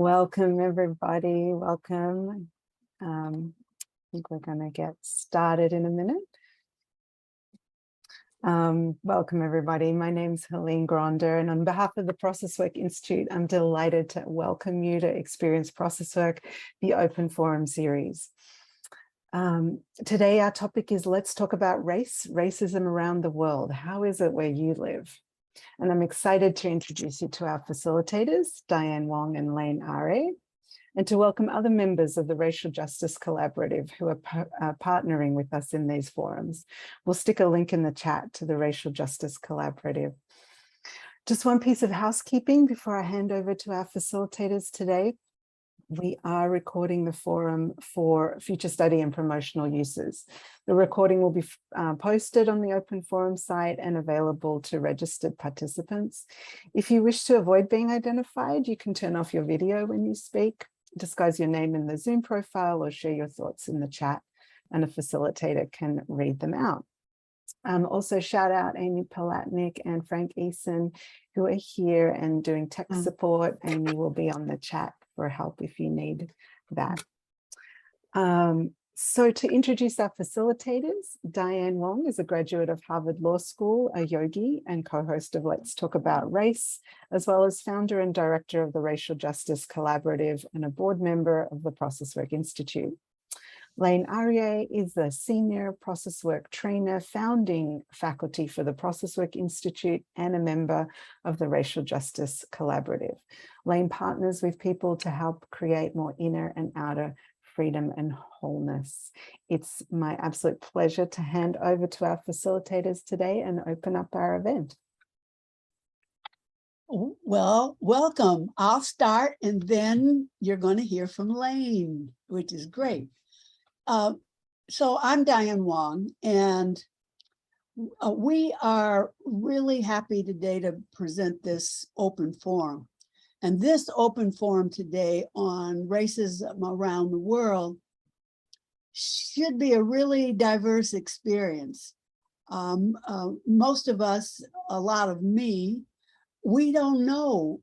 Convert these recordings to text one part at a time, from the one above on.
Welcome, everybody. Welcome. I think we're going to get started in a minute. Welcome, everybody. My name's Helene Gronder, and on behalf of the Process Work Institute, I'm delighted to welcome you to Experience Process Work, the Open Forum series. Today, our topic is Let's Talk About Racism Around the World. How is it where you live? And I'm excited to introduce you to our facilitators, Diane Wong and Lane Are, and to welcome other members of the Racial Justice Collaborative who are partnering with us in these forums. We'll stick a link in the chat to the Racial Justice Collaborative. Just one piece of housekeeping before I hand over to our facilitators today. We are recording the forum for future study and promotional uses. The recording will be posted on the Open Forum site and available to registered participants. If you wish to avoid being identified, you can turn off your video when you speak, disguise your name in the Zoom profile, or share your thoughts in the chat, and a facilitator can read them out. Also shout out Amy Palatnik and Frank Eason, who are here and doing tech support. Amy will be on the chat for help if you need that. So to introduce our facilitators, Diane Wong is a graduate of Harvard Law School, a yogi and co-host of Let's Talk About Race, as well as founder and director of the Racial Justice Collaborative and a board member of the Process Work Institute. Lane Are is the senior process work trainer, founding faculty for the Process Work Institute, and a member of the Racial Justice Collaborative. Lane partners with people to help create more inner and outer freedom and wholeness. It's my absolute pleasure to hand over to our facilitators today and open up our event. Well, welcome. I'll start and then you're going to hear from Lane, which is great. So I'm Diane Wong, and we are really happy today to present this open forum. And this open forum today on racism around the world should be a really diverse experience. Most of us, a lot of me, we don't know,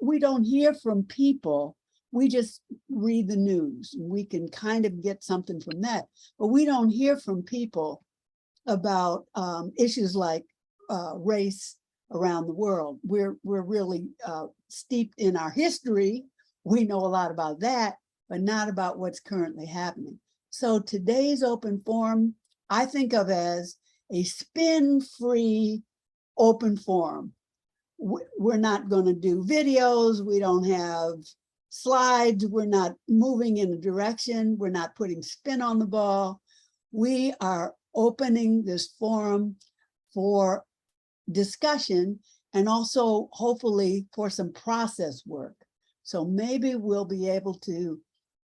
we don't hear from people. We just read the news. We can kind of get something from that, but we don't hear from people about issues like race around the world. We're really steeped in our history. We know a lot about that, but not about what's currently happening. So today's open forum, I think of as a spin-free open forum. We're not going to do videos. We don't have slides. We're not moving in a direction. We're not putting spin on the ball. We are opening this forum for discussion and also hopefully for some process work. So maybe we'll be able to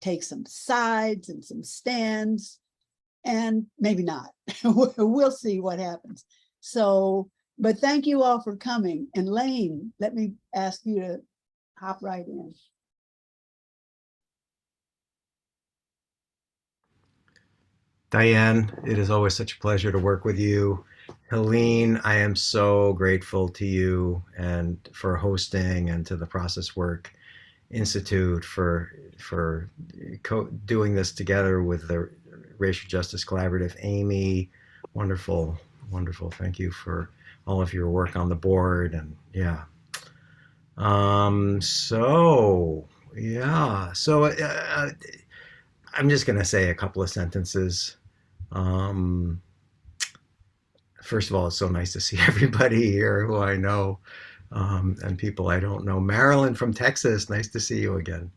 take some sides and some stands, and maybe not. We'll see what happens. So, but thank you all for coming. And Lane, let me ask you to hop right in. Diane, it is always such a pleasure to work with you. Helene, I am so grateful to you and for hosting, and to the Process Work Institute for doing this together with the Racial Justice Collaborative. Amy, wonderful, wonderful. Thank you for all of your work on the board. And yeah. So I'm just going to say a couple of sentences. First of all, it's so nice to see everybody here who I know, and people I don't know. Marilyn from Texas, nice to see you again.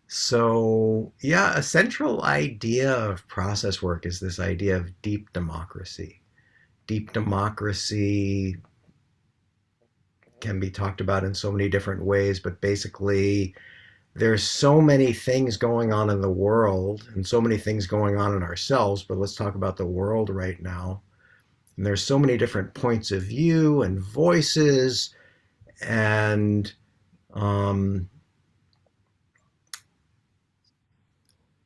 So yeah, a central idea of process work is this idea of deep democracy. Deep democracy can be talked about in so many different ways, but basically there's so many things going on in the world and so many things going on in ourselves, but let's talk about the world right now. And there's so many different points of view and voices, and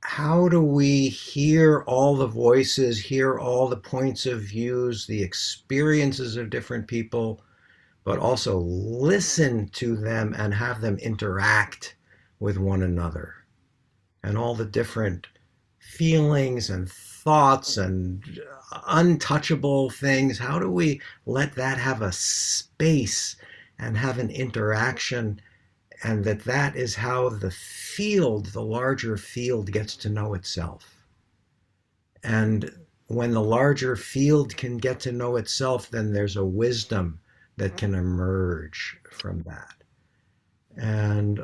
how do we hear all the voices, hear all the points of views, the experiences of different people, but also listen to them and have them interact with one another, and all the different feelings and thoughts and untouchable things. How do we let that have a space and have an interaction, and that is how the field, the larger field, gets to know itself. And when the larger field can get to know itself, then there's a wisdom that can emerge from that. And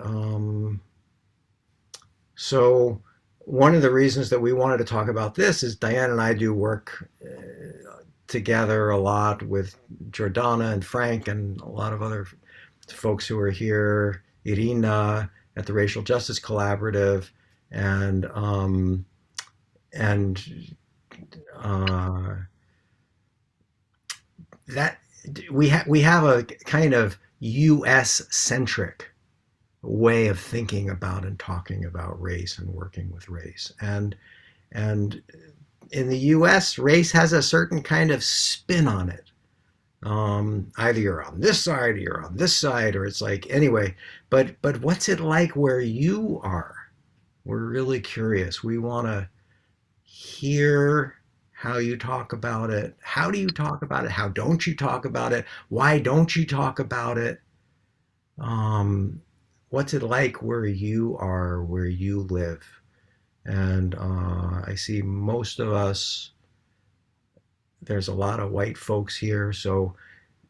so one of the reasons that we wanted to talk about this is Diane and I do work together a lot with Jordana and Frank and a lot of other folks who are here, Irina at the Racial Justice Collaborative, and that we have a kind of U.S. centric way of thinking about and talking about race and working with race, and in the U.S., race has a certain kind of spin on it. Either you're on this side or you're on this side, or it's like anyway. But what's it like where you are? We're really curious. We want to hear how you talk about it. How do you talk about it? How don't you talk about it? Why don't you talk about it? What's it like where you are, where you live? And I see most of us, there's a lot of white folks here. So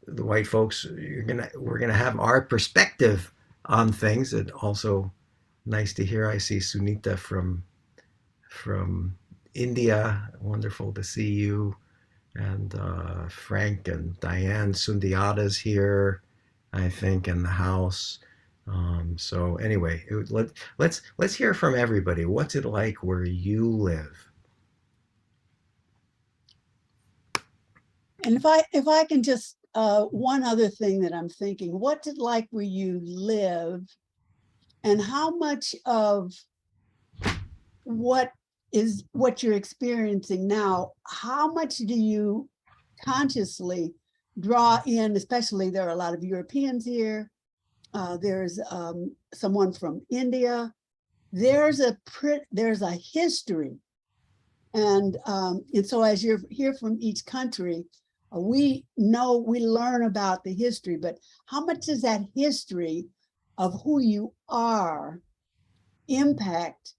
the white folks, we're gonna have our perspective on things. And also nice to hear. I see Sunita from India. Wonderful to see you. And Frank and Diane Sundiata's here, I think, in the house. So anyway, let's hear from everybody. What's it like where you live? And if I can just one other thing that I'm thinking, what's it like where you live, and how much of what you're experiencing now, how much do you consciously draw in? Especially there are a lot of Europeans here. There's someone from India. There's a history, and so as you're here from each country, we learn about the history, but how much does that history of who you are impact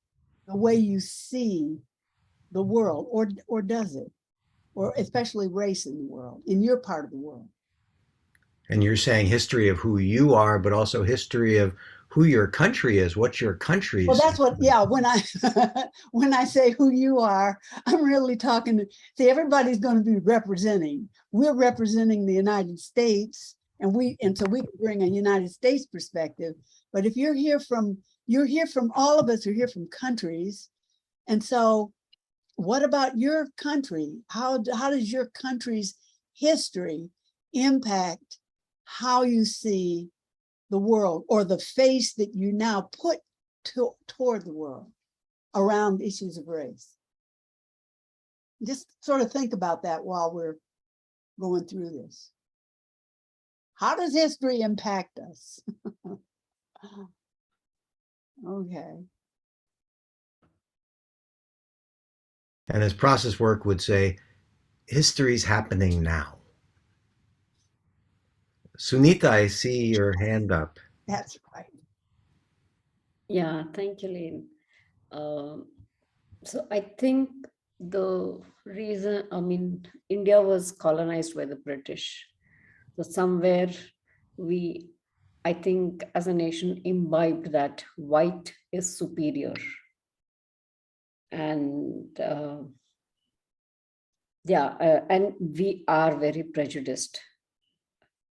the way you see the world, or does it, or especially race in the world, in your part of the world? And you're saying history of who you are, but also history of who your country is, what your country's. Well, that's what, yeah, when I when I say who you are, I'm really talking to, see, everybody's going to be representing. We're representing the United States, and so we can bring a United States perspective. But if you're here from all of us are here from countries. And so what about your country? How does your country's history impact how you see the world, or the face that you now put toward the world around issues of race? Just sort of think about that while we're going through this. How does history impact us? Okay. And as process work would say, history's happening now. Sunita, I see your hand up. That's right. Yeah, thank you, Lynn. So I think the reason, India was colonized by the British. So somewhere I think as a nation imbibed that white is superior. And and we are very prejudiced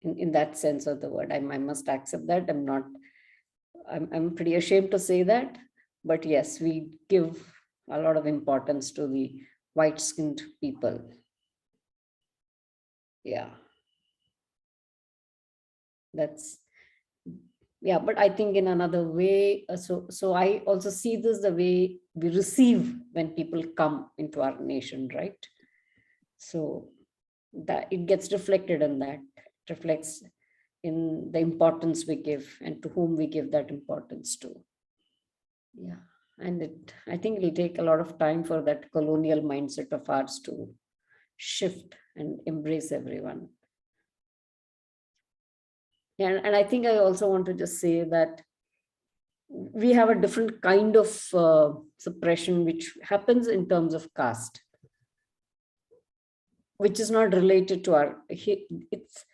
in that sense of the word. I must accept that. I'm pretty ashamed to say that, but yes, we give a lot of importance to the white-skinned people. Yeah. But I think in another way, so I also see this the way we receive when people come into our nation, right? So that it gets reflected in that, it reflects in the importance we give and to whom we give that importance to. Yeah. And I think it'll take a lot of time for that colonial mindset of ours to shift and embrace everyone. And I think I also want to just say that we have a different kind of suppression which happens in terms of caste, which is not related to our, it's,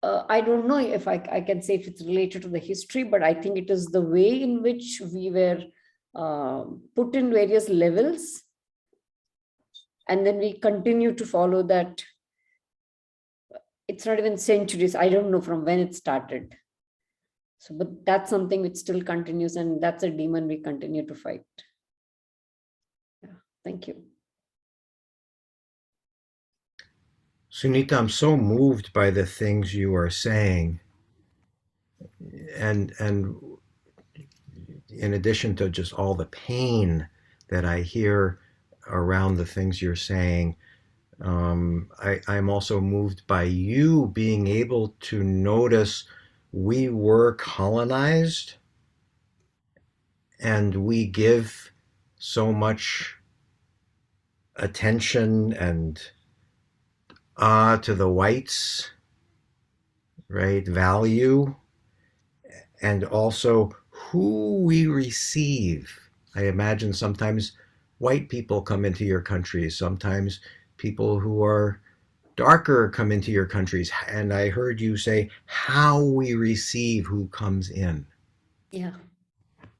I don't know if I can say if it's related to the history, but I think it is the way in which we were put in various levels. And then we continue to follow that. It's not even centuries. I don't know from when it started. So, but that's something which still continues, and that's a demon we continue to fight. Yeah, thank you. Sunita, I'm so moved by the things you are saying. And in addition to just all the pain that I hear around the things you're saying, I'm also moved by you being able to notice we were colonized and we give so much attention and to the whites, right? Value, and also who we receive. I imagine sometimes white people come into your country, sometimes people who are darker come into your countries. And I heard you say how we receive who comes in. Yeah.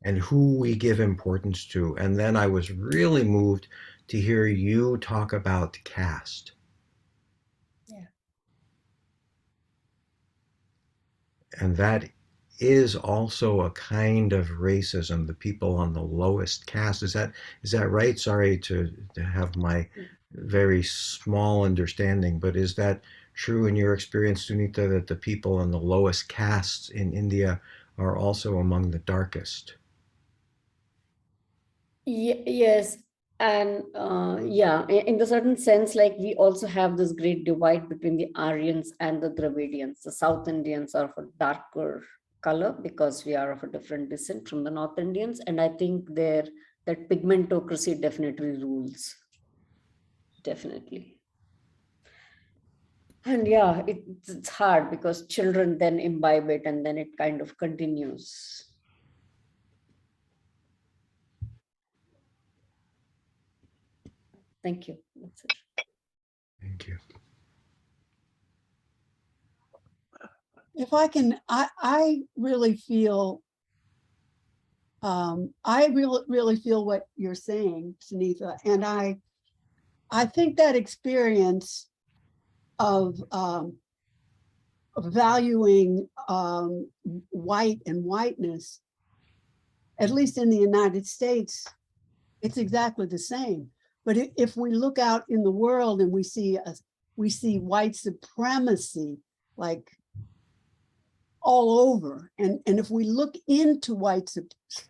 And who we give importance to. And then I was really moved to hear you talk about caste. Yeah. And that is also a kind of racism, the people on the lowest caste. Is that right? Sorry to have my very small understanding, but is that true in your experience, Sunita, that the people on the lowest castes in India are also among the darkest? Yes. And yeah, in the certain sense, like we also have this great divide between the Aryans and the Dravidians. The South Indians are of a darker color because we are of a different descent from the North Indians. And I think that pigmentocracy definitely rules. Definitely. And yeah, it's hard because children then imbibe it and then it kind of continues. Thank you. That's it. Thank you. If I can, I really feel, I really feel what you're saying, Sunitha, and I think that experience of valuing white and whiteness, at least in the United States, it's exactly the same. But if we look out in the world and we see white supremacy, like all over. And if we look into white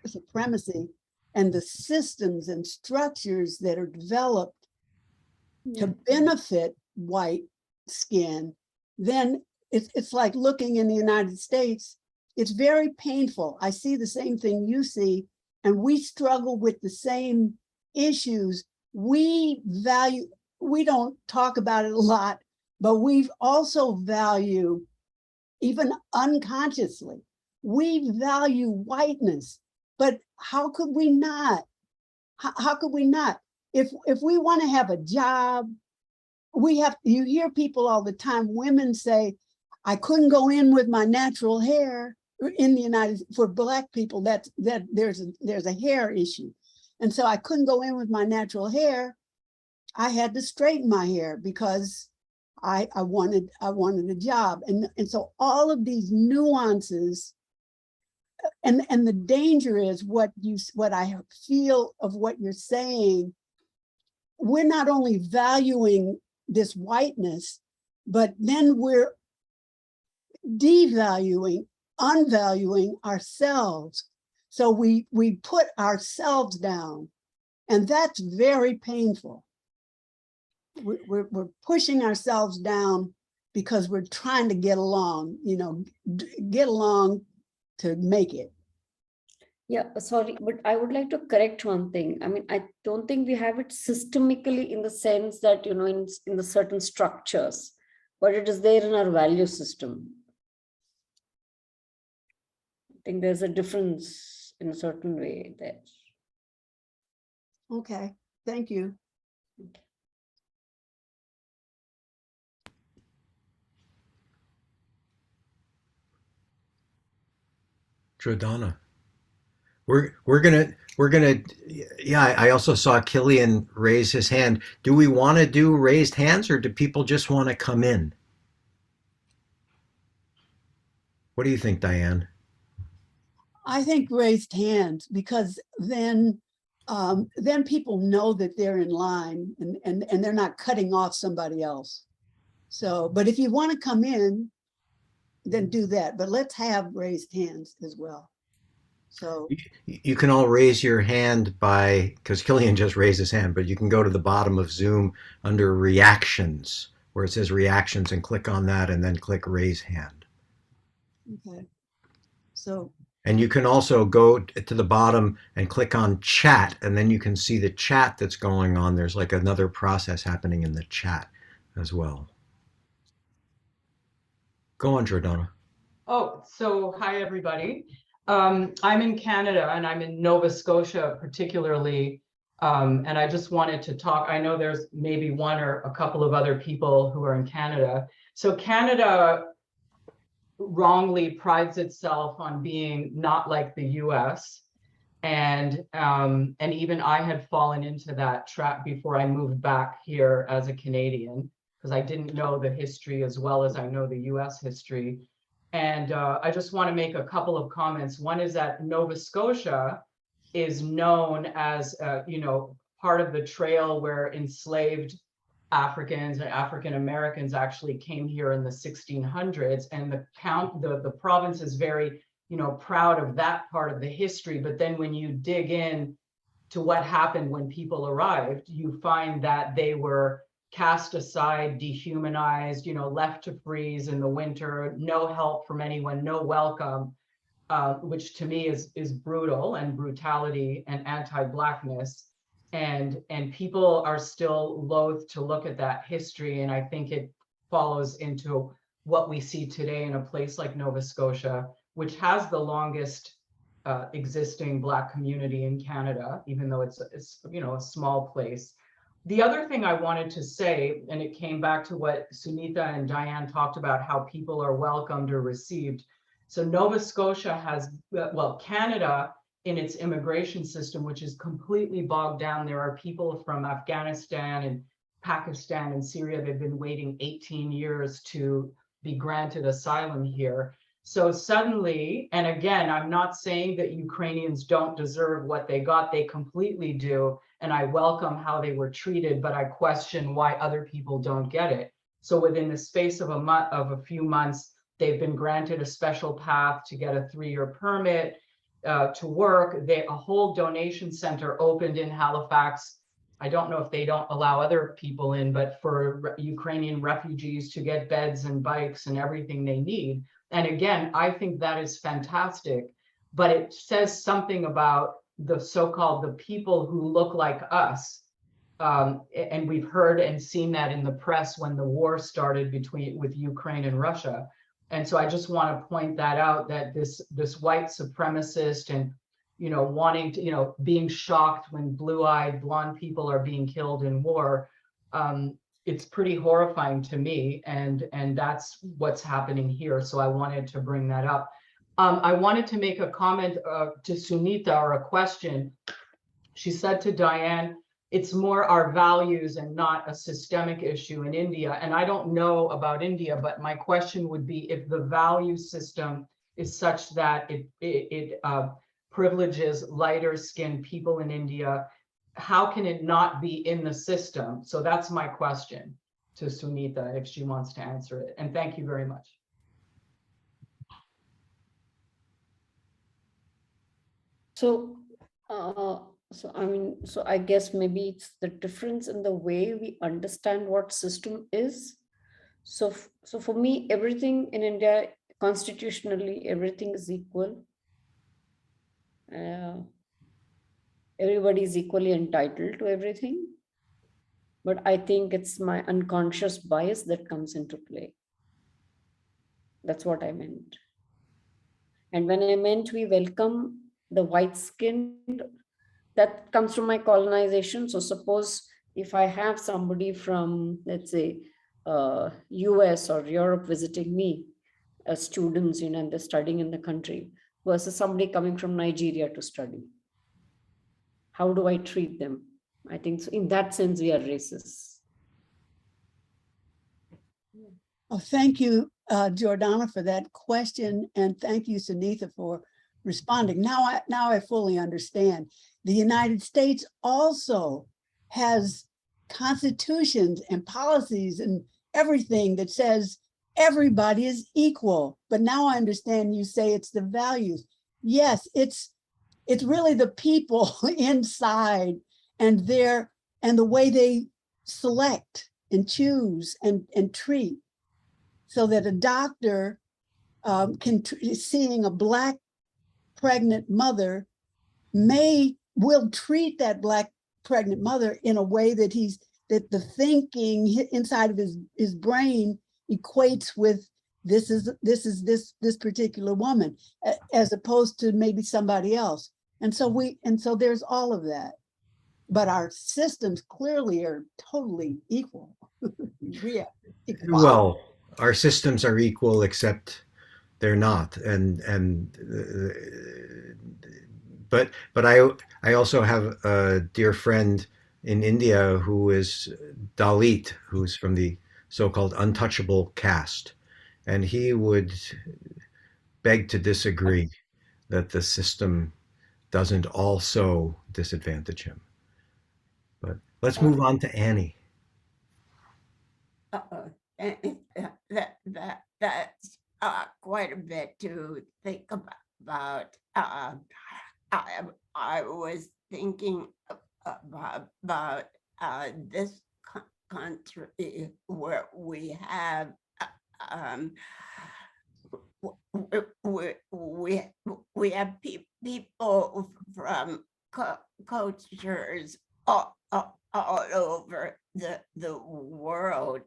supremacy and the systems and structures that are developed to benefit white skin, then it's like looking in the United States. It's very painful. I see the same thing you see, and we struggle with the same issues. We don't talk about it a lot, but we also value, even unconsciously, we value whiteness. But how could we not? How could we not? If we want to have a job, you hear people all the time, women say, I couldn't go in with my natural hair in the for Black people, that there's a hair issue. And so I couldn't go in with my natural hair. I had to straighten my hair because I wanted a job. And so all of these nuances, and the danger is what I feel of what you're saying. We're not only valuing this whiteness, but then we're devaluing, unvaluing ourselves. So we put ourselves down, and that's very painful. We're pushing ourselves down because we're trying to get along, you know, get along to make it. Yeah, sorry, but I would like to correct one thing. I mean, I don't think we have it systemically in the sense that, you know, in the certain structures, but it is there in our value system. I think there's a difference in a certain way there. Okay, thank you. Jordana. We're gonna yeah, I also saw Killian raise his hand. Do we want to do raised hands or do people just want to come in? What do you think, Diane? I think raised hands, because then people know that they're in line and they're not cutting off somebody else. So, but if you want to come in, then do that. But let's have raised hands as well. So You can all raise your hand by, because Killian just raised his hand, but you can go to the bottom of Zoom under reactions where it says reactions and click on that and then click raise hand. okay. So And you can also go to the bottom and click on chat, and then you can see the chat that's going on. There's like another process happening in the chat as well. Go on, Jordana. Oh, so hi, everybody. I'm in Canada and I'm in Nova Scotia particularly. And I just wanted to talk. I know there's maybe one or a couple of other people who are in Canada. So Canada wrongly prides itself on being not like the US. And even I had fallen into that trap before I moved back here as a Canadian, because I didn't know the history as well as I know the US history. And I just want to make a couple of comments. One is that Nova Scotia is known as, you know, part of the trail where enslaved Africans and African Americans actually came here in the 1600s. And the province is very, you know, proud of that part of the history. But then when you dig in to what happened when people arrived, you find that they were cast aside, dehumanized, you know, left to freeze in the winter, no help from anyone, no welcome, which to me is brutal and brutality and anti-Blackness. And people are still loath to look at that history. And I think it follows into what we see today in a place like Nova Scotia, which has the longest existing Black community in Canada, even though it's you know, a small place. The other thing I wanted to say, and it came back to what Sunitha and Diane talked about, how people are welcomed or received. So Nova Scotia has, well, Canada in its immigration system, which is completely bogged down. There are people from Afghanistan and Pakistan and Syria that have been waiting 18 years to be granted asylum here. So suddenly, and again, I'm not saying that Ukrainians don't deserve what they got, they completely do. And I welcome how they were treated, but I question why other people don't get it. So within the space of a few months, they've been granted a special path to get a 3-year permit to work. A whole donation center opened in Halifax. I don't know if they don't allow other people in, but for Ukrainian refugees to get beds and bikes and everything they need. And again, I think that is fantastic, but it says something about the so-called the people who look like us. And we've heard and seen that in the press when the war started with Ukraine and Russia. And so I just want to point that out, that this white supremacist and, you know, wanting to, you know, being shocked when blue-eyed blonde people are being killed in war, it's pretty horrifying to me, and that's what's happening here. So I wanted to bring that up. I wanted to make a comment to Sunitha, or a question. She said to Diane, it's more our values and not a systemic issue in India. And I don't know about India, but my question would be, if the value system is such that it privileges lighter skinned people in India, how can it not be in the system? So that's my question to Sunitha, if she wants to answer it. And thank you very much. So, so I guess maybe it's the difference in the way we understand what system is. So for me, everything in India, constitutionally, everything is equal. Everybody is equally entitled to everything. But I think it's my unconscious bias that comes into play. That's what I meant. And when I meant we welcome the white-skinned, that comes from my colonization. So suppose if I have somebody from, let's say, US or Europe visiting me as students, and they're studying in the country, versus somebody coming from Nigeria to study. How do I treat them? I think so in that sense, we are racist. Oh, thank you, Jordana, for that question. And thank you, Sunitha, for responding. Now I fully understand. The United States also has constitutions and policies and everything that says everybody is equal. But now I understand you say it's the values. Yes, it's really the people inside and the way they select and choose and treat. So that a doctor seeing a Black pregnant mother will treat that Black pregnant mother in a way that the thinking inside of his brain equates with this particular woman, as opposed to maybe somebody else. And so there's all of that. But our systems clearly are totally equal. Yeah. Well, our systems are equal, except they're not. But I also have a dear friend in India who is Dalit, who's from the so-called untouchable caste, and he would beg to disagree that the system doesn't also disadvantage him. But let's move on to Annie. That's quite a bit to think about. I was thinking about this country where we have we have people from cultures all over the world,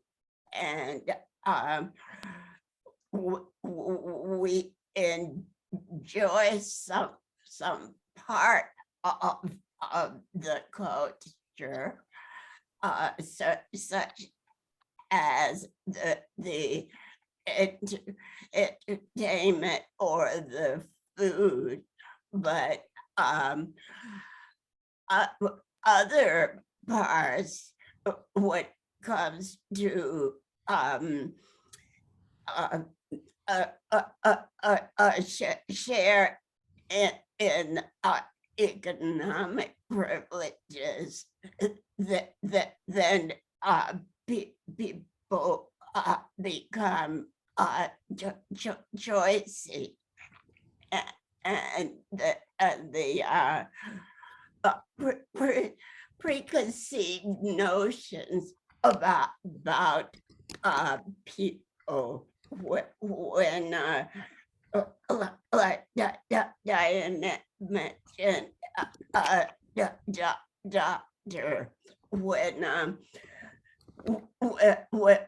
and we enjoy some part of the culture, such as the entertainment or the food, but other parts, when it comes to share in economic privileges, then people become choicy, and the preconceived notions about people, when like Diane mentioned, doctor,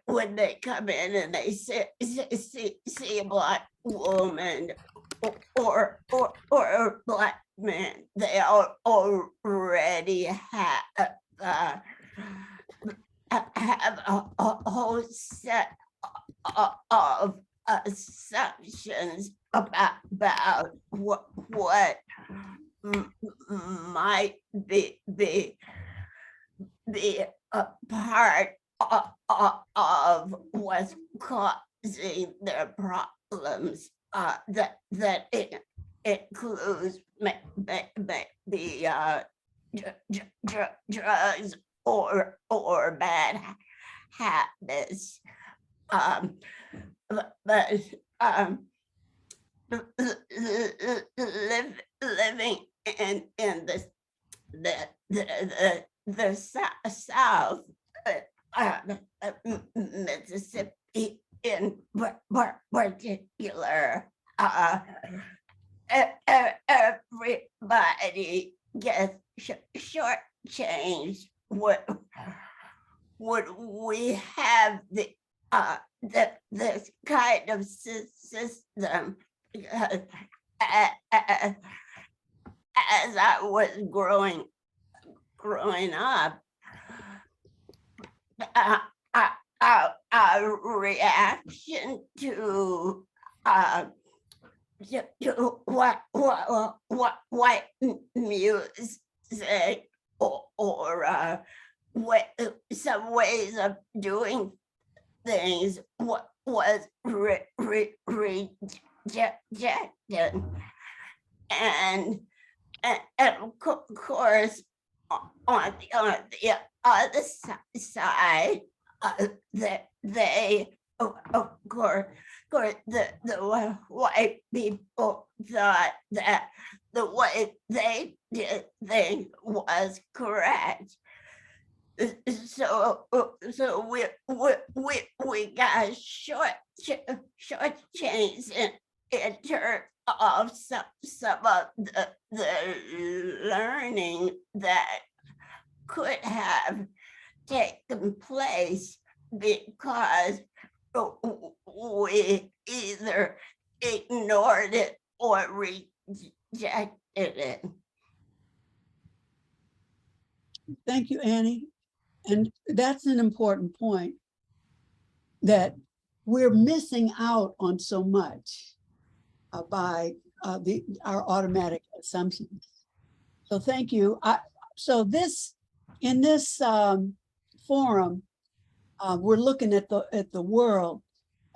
when they come in and they see a Black woman or a Black man, they already have a whole set of assumptions about what might be a part of what's causing their problems, that it includes maybe drugs or bad habits, but living in the South, Mississippi in particular, everybody gets shortchanged. Would we have this kind of system? Because as I was growing up, our reaction to what white music or some ways of doing things was rejected, and of course on the other side, they of course the white people thought that the way they did things was correct. So we got short change in terms of some of the learning that could have taken place because we either ignored it or rejected it. Thank you, Annie. And that's an important point, that we're missing out on so much by our automatic assumptions. So thank you. So in this forum, we're looking at the world,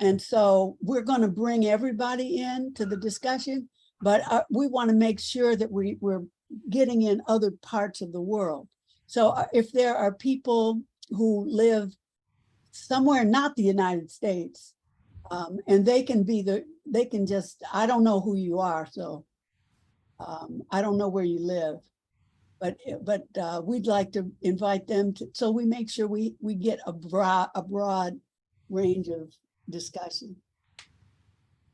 and so we're going to bring everybody in to the discussion, but we want to make sure that we're getting in other parts of the world. So if there are people who live somewhere not the United States, and they can just, I don't know who you are, so I don't know where you live, but we'd like to invite them to, so we make sure we get a broad range of discussion.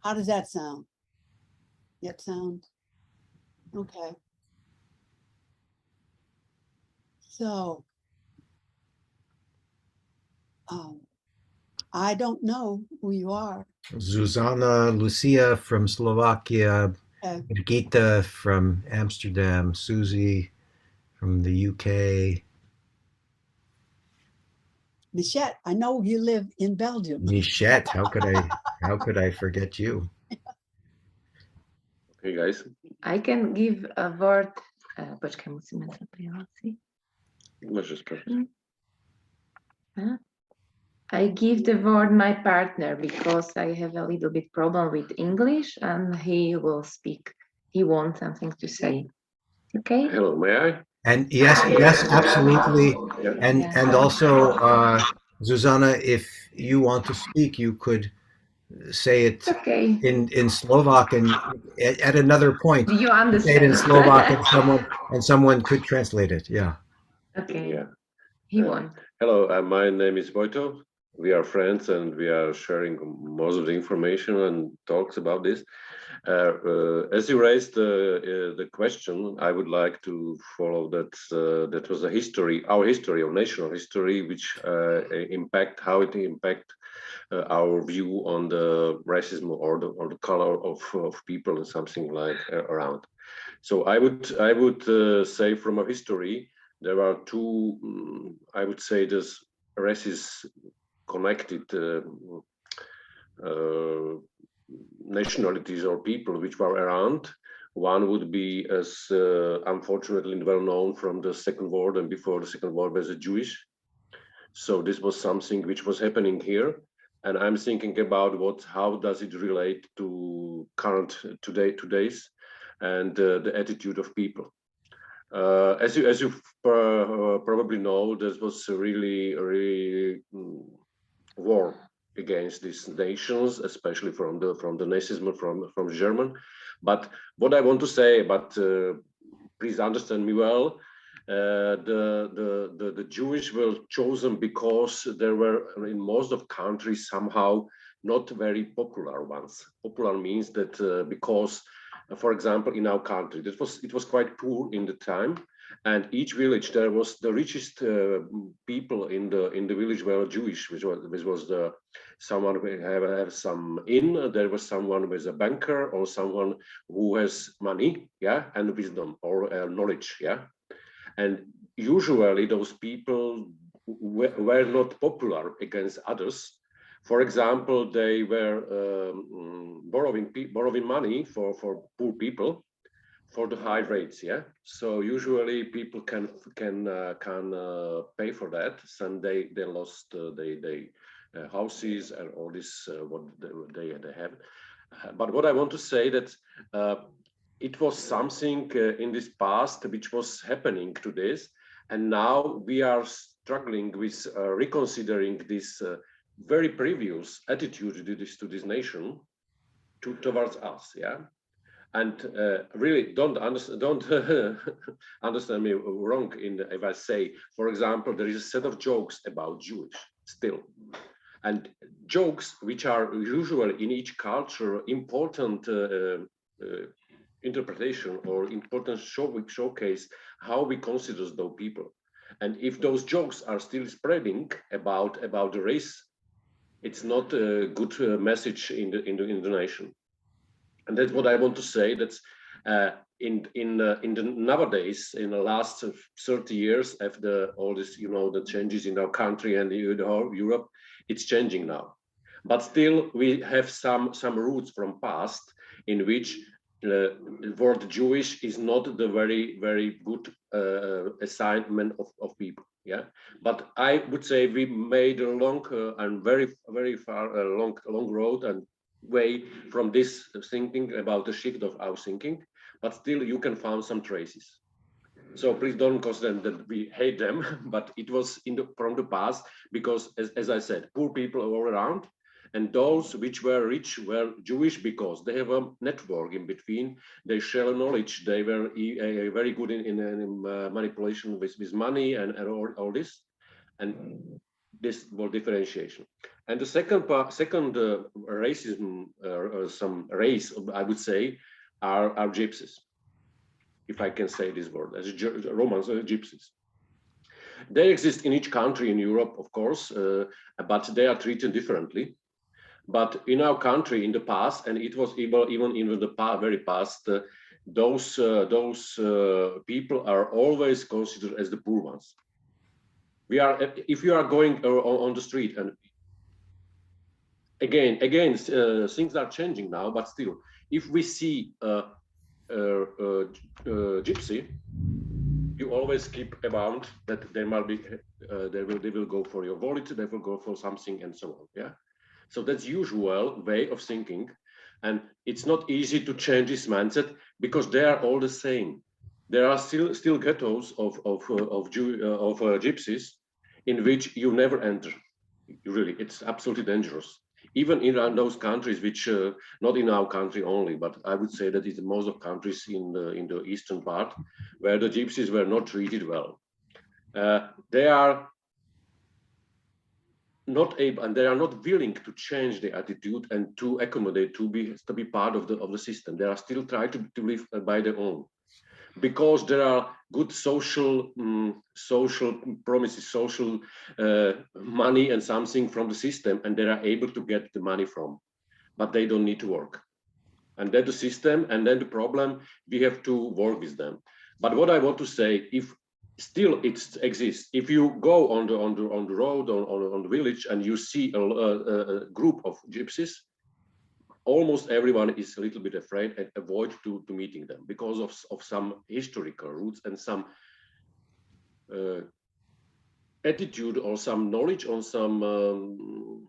How does that sound? That sound okay? So I don't know who you are. Zuzana Lucia from Slovakia, Okay. Birgitta from Amsterdam, Susie from the UK, Michette, I know you live in Belgium. Michette. How could I forget you? Hey guys. I can give a word. Počkaj, musíme sa prihlásiť. Môžeš spraviť. I give the word my partner because I have a little bit problem with English and he will speak. He wants something to say. Okay? Hello, may I? And yes, absolutely. Yeah. And also, Zuzana, if you want to speak, you could say it Okay. in Slovak, and at another point, Do you say it in understand? Slovak, and someone could translate it. Yeah. Okay. Yeah. He wants. Hello, my name is Vojto. We are friends and we are sharing most of the information and talks about this. As you raised the question, I would like to follow that. That was our history, our national history, which how it impact our view on the racism or the color of people and something like around. So I would say from a history, there are two, I would say this races connected nationalities or people which were around. One would be, as unfortunately well known from the Second World and before the Second World, was a Jewish. So this was something which was happening here. And I'm thinking about how does it relate to today's and the attitude of people. As you probably know, there was a really war against these nations, especially from the Nazism from German. But what I want to say, please understand me well, the Jewish were chosen because there were in most of countries somehow not very popular ones. Popular means that because, for example, in our country, it was quite poor in the time, and each village there was the richest people in the village were Jewish, which was the someone who have some inn. There was someone who is a banker or someone who has money, yeah, and wisdom or knowledge, yeah. And usually those people were not popular against others. For example, they were borrowing money for poor people for the high rates. Yeah, so usually people can pay for that, and they lost houses and all this what they have. But what I want to say that it was something in this past which was happening to this, and now we are struggling with reconsidering this very previous attitude to this nation towards us. Yeah. And really don't understand me wrong if I say, for example, there is a set of jokes about Jewish still, and jokes which are usually in each culture important interpretation or important showcase how we consider those people. And if those jokes are still spreading about the race, it's not a good message in the nation. And that's what I want to say. That's in the nowadays, in the last 30 years, after all this, the changes in our country and the whole Europe, it's changing now. But still, we have some roots from past in which the word Jewish is not the very good assignment of people. Yeah, but I would say we made a long and very far long road and way from this thinking about the shift of our thinking, but still you can find some traces. So please don't consider that we hate them, but it was from the past, because as I said, poor people all around, and those which were rich were Jewish because they have a network in between. They share knowledge. They were very good in manipulation with money and all this. And this was differentiation. And the second racism, some race, I would say, are gypsies, if I can say this word, as Romans, gypsies. They exist in each country in Europe, of course, but they are treated differently. But in our country, in the past, and it was even in the very past, those people are always considered as the poor ones. If you are going on the street, and again, things are changing now, but still, if we see a gypsy, you always keep around that they might be, they will go for your wallet, they will go for something, and so on. Yeah, so that's usual way of thinking, and it's not easy to change this mindset because they are all the same. There are still ghettos of gypsies in which you never enter. Really, it's absolutely dangerous. Even in those countries, which not in our country only, but I would say that it's most of countries in the eastern part, where the gypsies were not treated well. They are not able, and they are not willing to change their attitude and to accommodate, to be part of the system. They are still trying to live by their own, because there are good social promises, social money and something from the system, and they are able to get the money from, but they don't need to work. And then the system, and then the problem, we have to work with them. But what I want to say, if still it exists, if you go on the road, on the village, and you see a group of gypsies, almost everyone is a little bit afraid and avoid to meeting them because of some historical roots and some attitude or some knowledge or some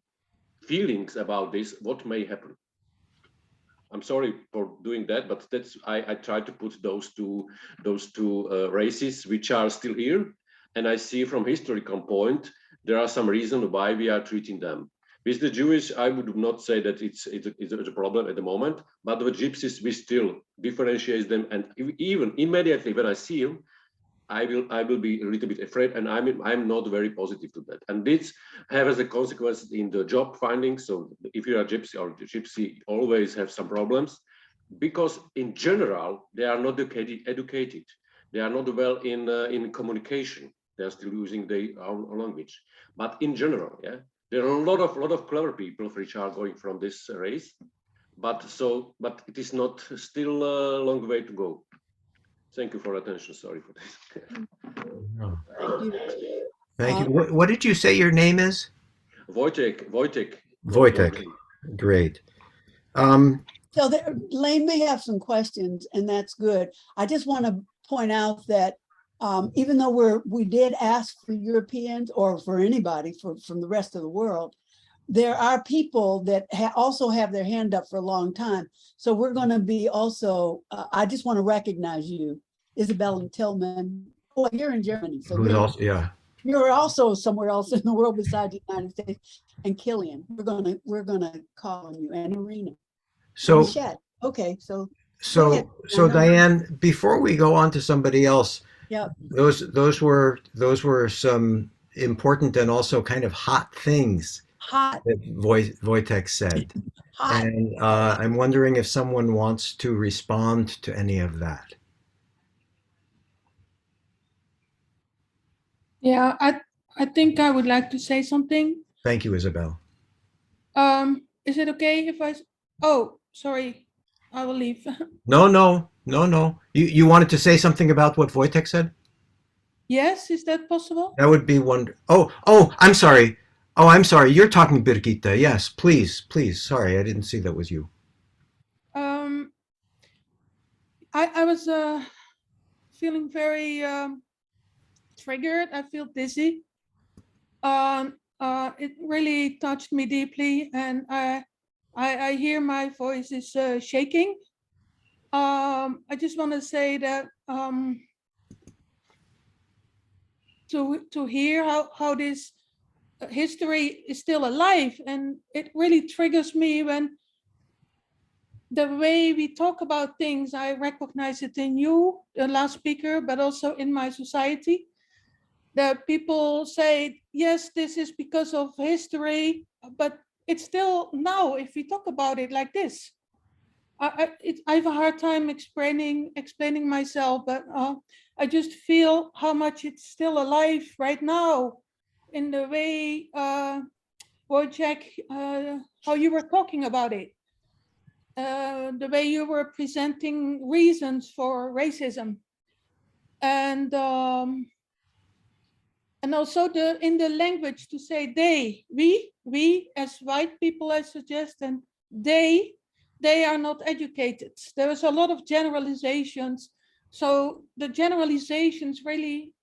feelings about this, what may happen. I'm sorry for doing that, but that's I try to put those two races which are still here, and I see from historical point there are some reasons why we are treating them. With the Jewish, I would not say that it's a problem at the moment, but the gypsies, we still differentiate them, and even immediately when I see them, I will be a little bit afraid, and I'm not very positive to that. And this has a consequence in the job finding. So if you are gypsy or gypsy, always have some problems, because in general they are not educated. They are not well in communication. They are still using their own language. But in general, yeah, there are a lot of clever people which are going from this race. But it is not still a long way to go. Thank you for attention. Sorry for this. Oh, Thank you. thank you. What did you say your name is? Wojtek. Wojtek. Great. So Lane may have some questions, and that's good. I just want to point out that even though we did ask for Europeans or for anybody from the rest of the world, there are people that also have their hand up for a long time. So we're going to be also, I just want to recognize you, Isabel and Tillman. Oh, you're in Germany. So Who's also, yeah. you're also somewhere else in the world besides the United States. And Killian, we're gonna call on you, and Irina. So, Michelle. Okay, so go ahead. so Diane, before we go on to somebody else, yeah, those were some important and also kind of hot things hot, that Wojtek said. hot. And I'm wondering if someone wants to respond to any of that. Yeah, I think I would like to say something. Thank you, Isabel. Is it okay if oh, sorry, I will leave. No. You wanted to say something about what Wojtek said? Yes, is that possible? That would be wonderful. Oh, I'm sorry. Oh, I'm sorry. You're talking, Birgitta. Yes, please. Sorry, I didn't see that was you. I was feeling very triggered. I feel dizzy. It really touched me deeply, and I hear my voice is shaking. I just want to say that to hear how this history is still alive, and it really triggers me when the way we talk about things. I recognize it in you, the last speaker, but also in my society. That people say, yes, this is because of history, but it's still now if we talk about it like this. I have a hard time explaining myself, but I just feel how much it's still alive right now in the way, Wojciech, how you were talking about it, the way you were presenting reasons for racism, and also in the language to say they, we as white people, I suggest, and they are not educated. There is a lot of generalizations. So the generalizations really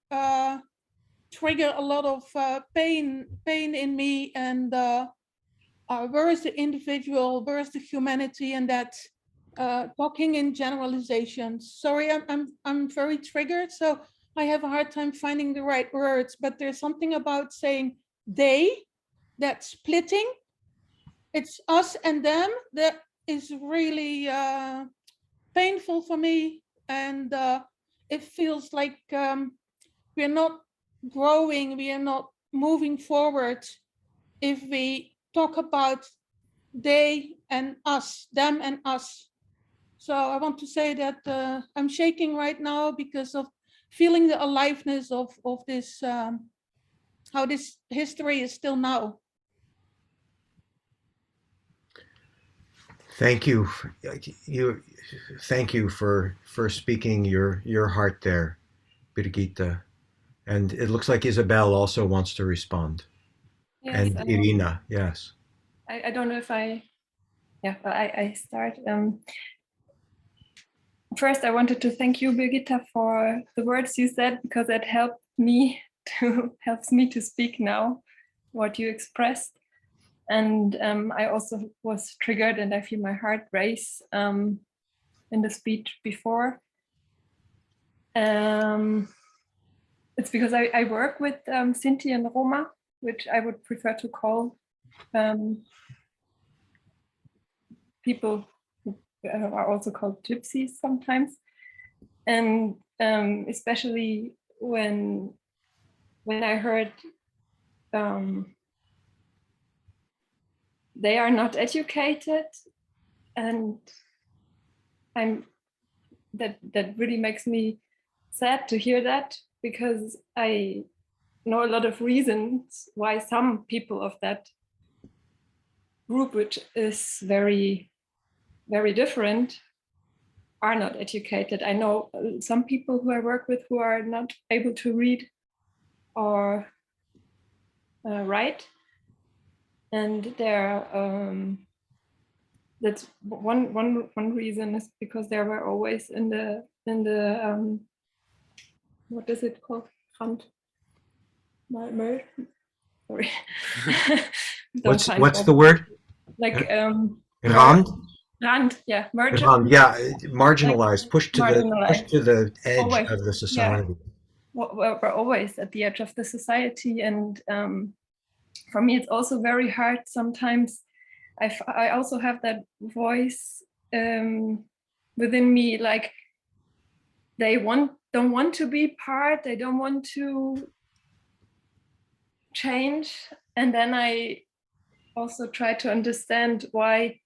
trigger a lot of pain in me. And where is the individual? Where is the humanity? And that talking in generalizations. Sorry, I'm very triggered. So I have a hard time finding the right words, but there's something about saying they, that splitting, it's us and them, that is really painful for me. And it feels like we're not growing, we are not moving forward if we talk about they and us, them and us. So I want to say that I'm shaking right now because of feeling the aliveness of this, how this history is still now. Thank you. Thank you for speaking your heart there, Birgitta. And it looks like Isabel also wants to respond. Yes, and Irina, yes. I don't know if I start. First, I wanted to thank you, Birgitta, for the words you said, because it helps me to speak now what you expressed. And I also was triggered, and I feel my heart race in the speech before. It's because I work with Sinti and Roma, which I would prefer to call people who are also called gypsies sometimes. And especially when I heard they are not educated, and that really makes me sad to hear that, because I know a lot of reasons why some people of that group, which is very, very different, are not educated. I know some people who I work with who are not able to read or write, and that's one reason is because they were always in the what is it called? Sorry. What's the word? Like Rand? Rand, yeah, Rand, yeah, marginalized, like pushed to the edge always, of the society. Yeah. We're always at the edge of the society, and for me, it's also very hard sometimes. I also have that voice within me, like they don't want to be part, they don't want to change, and then I also try to understand why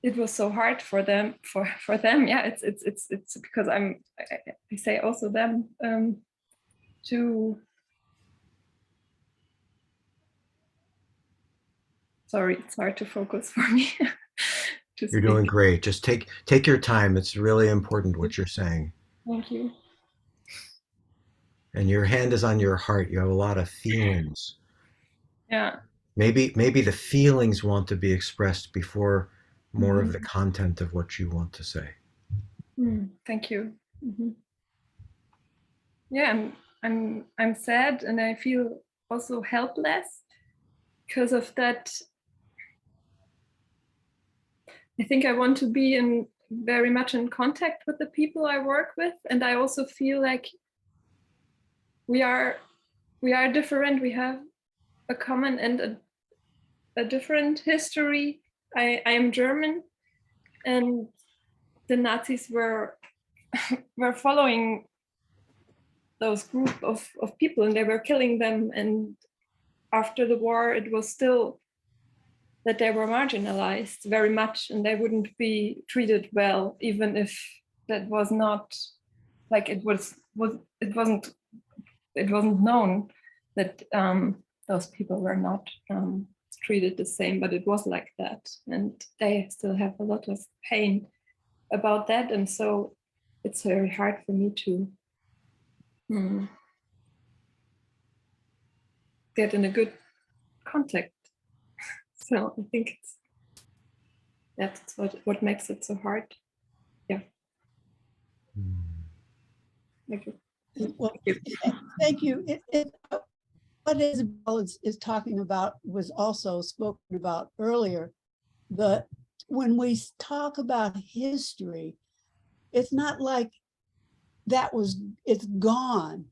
it was so hard for them. For them, yeah, it's because I say also them to. Sorry, it's hard to focus for me. You're doing great. Just take your time. It's really important what you're saying. Thank you. And your hand is on your heart. You have a lot of feelings. Yeah. Maybe the feelings want to be expressed before more of the content of what you want to say. Thank you. Yeah, I'm sad, and I feel also helpless because of that. I think I want to be very much in contact with the people I work with, and I also feel like we are different. We have a common and a different history. I am German, and the Nazis were following those group of people, and they were killing them. And after the war, it was still that they were marginalized very much, and they wouldn't be treated well, even if that was not like it wasn't known that those people were not treated the same, but it was like that, and they still have a lot of pain about that, and so it's very hard for me to get in a good contact. So I think that's what makes it so hard. Yeah. Thank you. Well, thank you. What Isabel is talking about was also spoken about earlier. When we talk about history, it's not like it's gone.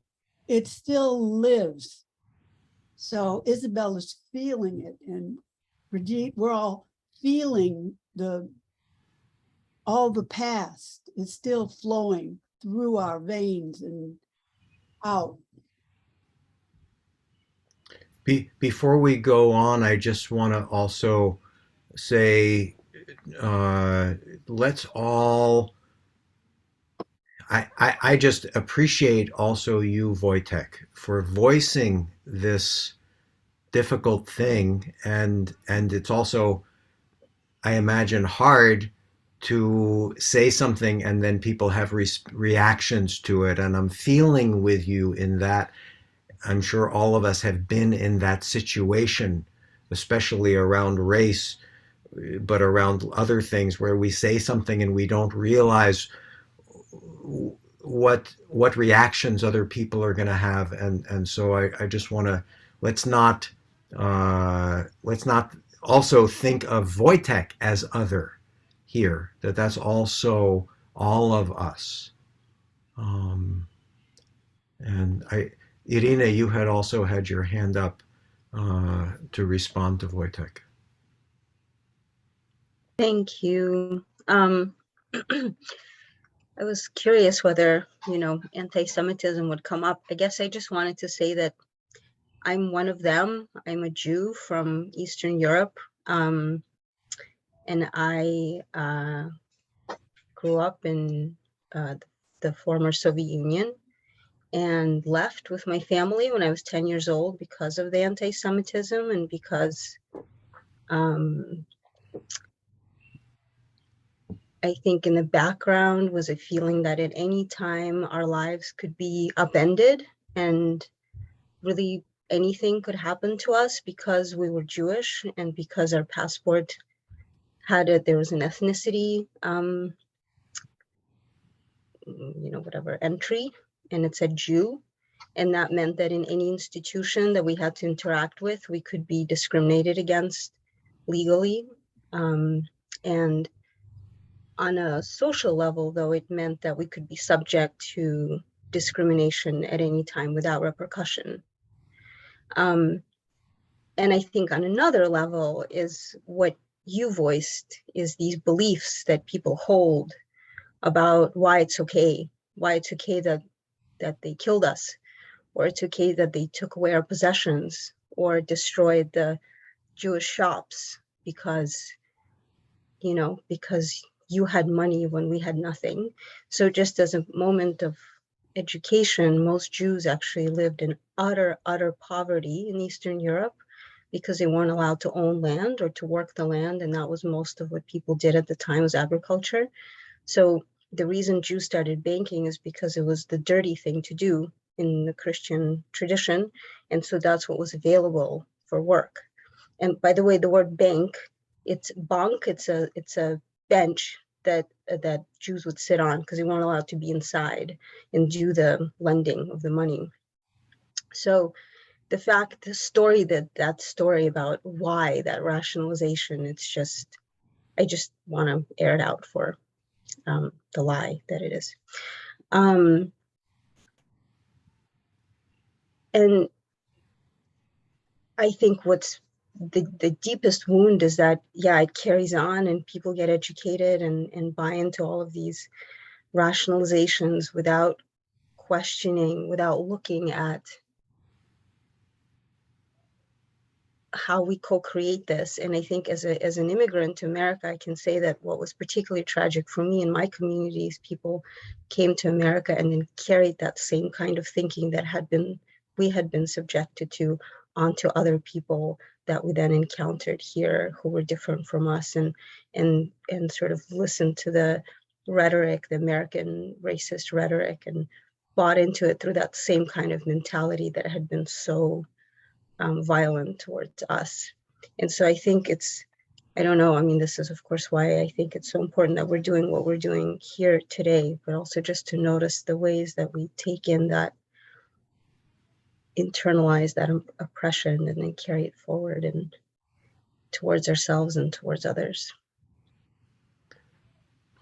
It still lives. So Isabel is feeling it, and Brigitte, we're all feeling all the past is still flowing through our veins and out. Before we go on, I just want to also say, let's all. I just appreciate also you, Wojtek, for voicing this difficult thing, and it's also, I imagine, hard to say something and then people have reactions to it, and I'm feeling with you in that. I'm sure all of us have been in that situation, especially around race, but around other things where we say something and we don't realize what reactions other people are going to have, and so I just want to let's not also think of Wojtek as other here, that's also all of us. And Irina, you had also had your hand up to respond to Wojtek. Thank you. I was curious whether, anti-Semitism would come up. I guess I just wanted to say that I'm one of them. I'm a Jew from Eastern Europe. And I grew up in the former Soviet Union and left with my family when I was 10 years old because of the anti-Semitism and because I think in the background was a feeling that at any time our lives could be upended and really anything could happen to us because we were Jewish and because our passport there was an ethnicity, whatever entry, and it said Jew. And that meant that in any institution that we had to interact with, we could be discriminated against legally. And on a social level, though, it meant that we could be subject to discrimination at any time without repercussion. And I think on another level is what you voiced is these beliefs that people hold about why it's okay that they killed us, or it's okay that they took away our possessions or destroyed the Jewish shops because you had money when we had nothing. So just as a moment of education, most Jews actually lived in utter poverty in Eastern Europe because they weren't allowed to own land or to work the land. And that was most of what people did at the time, was agriculture. So the reason Jews started banking is because it was the dirty thing to do in the Christian tradition. And so that's what was available for work. And by the way, the word bank, it's bank, it's a bench that Jews would sit on because they weren't allowed to be inside and do the lending of the money. So the story about why that rationalization, I just want to air it out for the lie that it is. And I think what's the deepest wound is that, it carries on and people get educated and buy into all of these rationalizations without questioning, without looking at how we co-create this. And I think as an immigrant to America, I can say that what was particularly tragic for me in my communities, people came to America and then carried that same kind of thinking that we had been subjected to onto other people that we then encountered here who were different from us, and sort of listened to the rhetoric, the American racist rhetoric, and bought into it through that same kind of mentality that had been so violent towards us. And so I think I don't know, I mean, this is of course why I think it's so important that we're doing what we're doing here today, but also just to notice the ways that we take in that, internalize that oppression and then carry it forward and towards ourselves and towards others.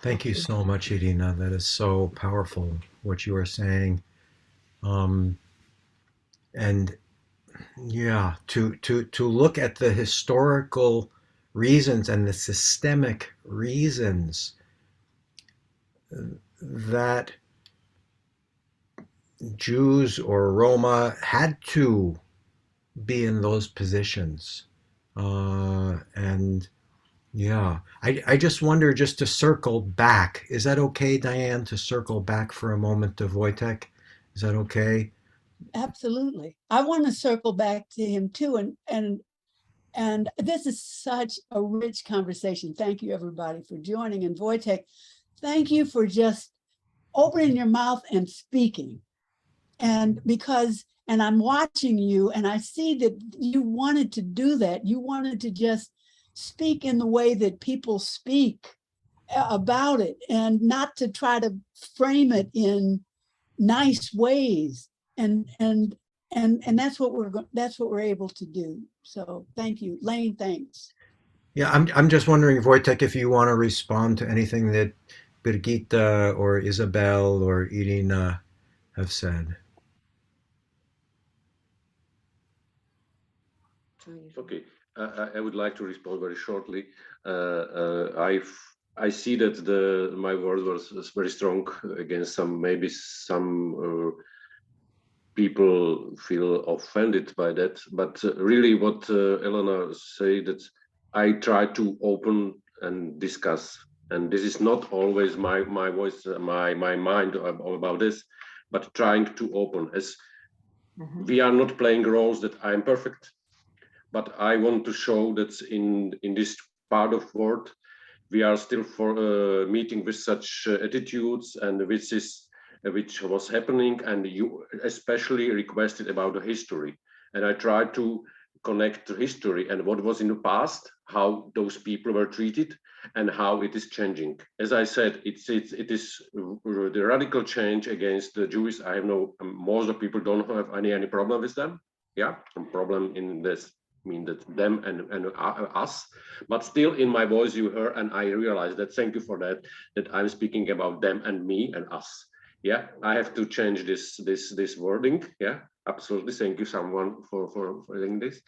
Thank you so much, Irina. That is so powerful, what you are saying. And yeah, to look at the historical reasons and the systemic reasons that Jews or Roma had to be in those positions. And yeah, I just wonder, just to circle back, is that okay, Diane, to circle back for a moment to Wojtek? Is that okay? Absolutely. I want to circle back to him too. And this is such a rich conversation. Thank you, everybody, for joining. And Wojtek, thank you for just opening your mouth and speaking. And I'm watching you and I see that you wanted to do that. You wanted to just speak in the way that people speak about it and not to try to frame it in nice ways. And that's what we're able to do. So thank you, Lane. Thanks. Yeah, I'm just wondering, Wojtek, if you want to respond to anything that Birgitta or Isabel or Irina have said. Okay, I would like to respond very shortly. I I see that my word was very strong against maybe some people feel offended by that. But really, what Elena said, that I try to open and discuss, and this is not always my voice, my mind about this, but trying to open. As we are not playing roles that I am perfect, but I want to show that in this part of world, we are still meeting with such attitudes, and which was happening, and you especially requested about the history, and I tried to connect to history and what was in the past, how those people were treated, and how it is changing. As I said, it is the radical change against the Jews. I have most of the people don't have any problem with them. Yeah, problem in this mean that them and us, but still in my voice you heard, and I realized that, thank you for that I'm speaking about them and me and us. Yeah, I have to change this wording. Yeah, absolutely. Thank you someone for doing this.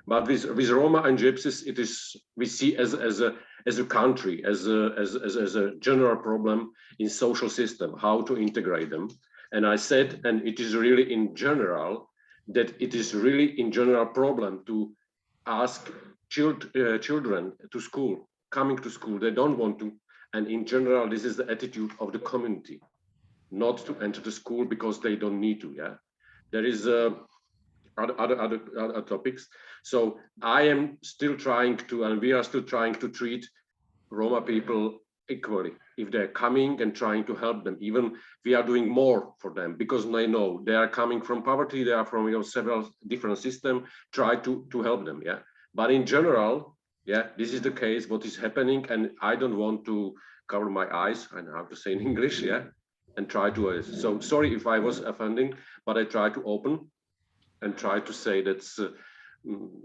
But with Roma and Gypsies, it is, we see as a country, as a general problem in social system, how to integrate them. And I said, and it is really in general, that it is really in general problem to ask children to school, coming to school, they don't want to. And in general, this is the attitude of the community, not to enter the school because they don't need to. Yeah, there is other topics. So I am still trying to, and we are still trying to treat Roma people equally. If they're coming and trying to help them, even we are doing more for them because they know they are coming from poverty, they are from several different systems, try to help them. Yeah, but in general, yeah, this is the case, what is happening, and I don't want to cover my eyes, I know how to say in English, yeah, and try to, so sorry if I was offending, but I try to open and try to say that's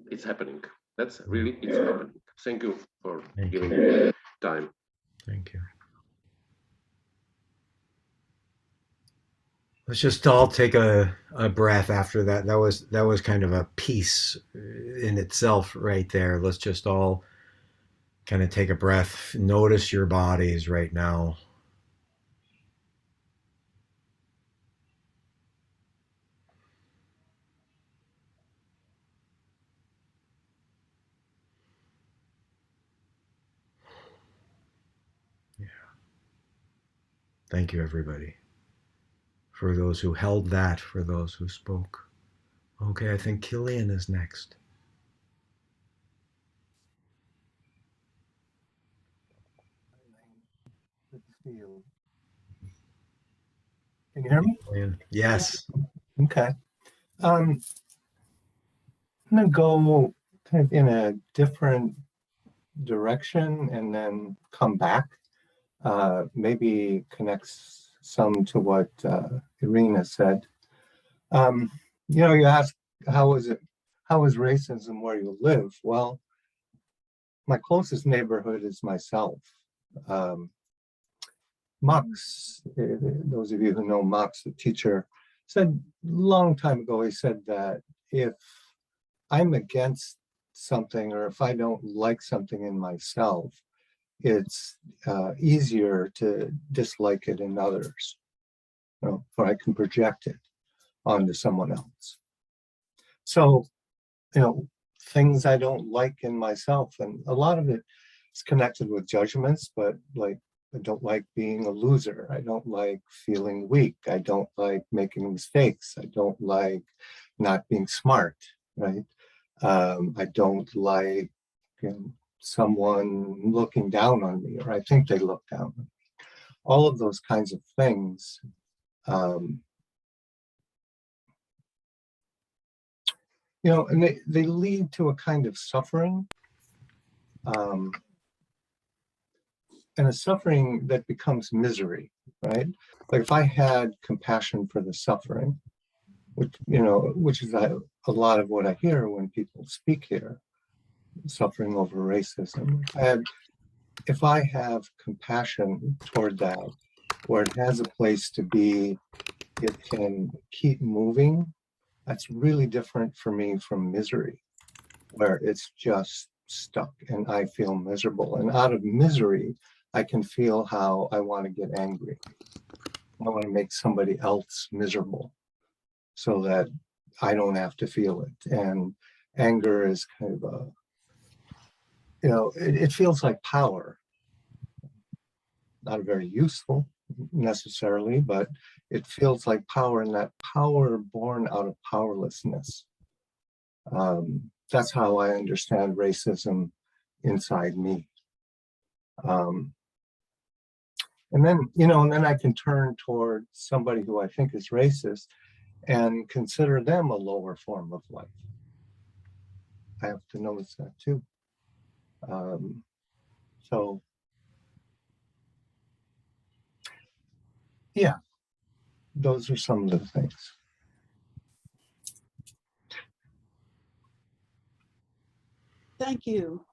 it's happening. That's really, it's happening. Thank you for giving me time. Thank you. Let's just all take a breath after that. That was kind of a piece in itself right there. Let's just all kind of take a breath. Notice your bodies right now. Yeah. Thank you, everybody. For those who held that, for those who spoke. Okay, I think Killian is next. Good to see you. Can you hear me? Killian. Yes. Okay. I'm gonna go kind of in a different direction and then come back. Maybe connects some to what Irina said. You asked, how is racism where you live? Well, my closest neighborhood is myself. Max, those of you who know Max, the teacher, said a long time ago, he said that if I'm against something or if I don't like something in myself, it's easier to dislike it in others, or I can project it onto someone else. So, things I don't like in myself, and a lot of it is connected with judgments, but like, I don't like being a loser. I don't like feeling weak. I don't like making mistakes. I don't like not being smart, right? I don't like someone looking down on me, or I think they look down on me. All of those kinds of things and they lead to a kind of suffering, and a suffering that becomes misery, right? Like if I had compassion for the suffering, which is a lot of what I hear when people speak here, suffering over racism. If I have compassion toward that, where it has a place to be, it can keep moving, that's really different for me from misery, where it's just stuck and I feel miserable. And out of misery, I can feel how I want to get angry. I want to make somebody else miserable so that I don't have to feel it. And anger is kind of a, it feels like power. Not very useful necessarily, but it feels like power, and that power born out of powerlessness. That's how I understand racism inside me. And then I can turn toward somebody who I think is racist and consider them a lower form of life. I have to notice that too. So, yeah, those are some of the things. Thank you,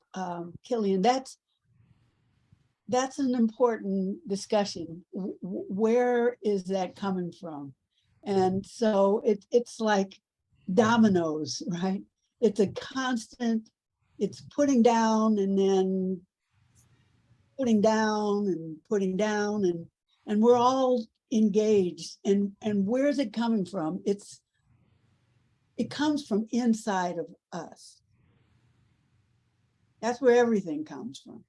Killian. That's an important discussion. Where is that coming from? And so it's like dominoes, right? It's a constant, it's putting down and then putting down and putting down, and we're all engaged. And where is it coming from? It comes from inside of us. That's where everything comes from.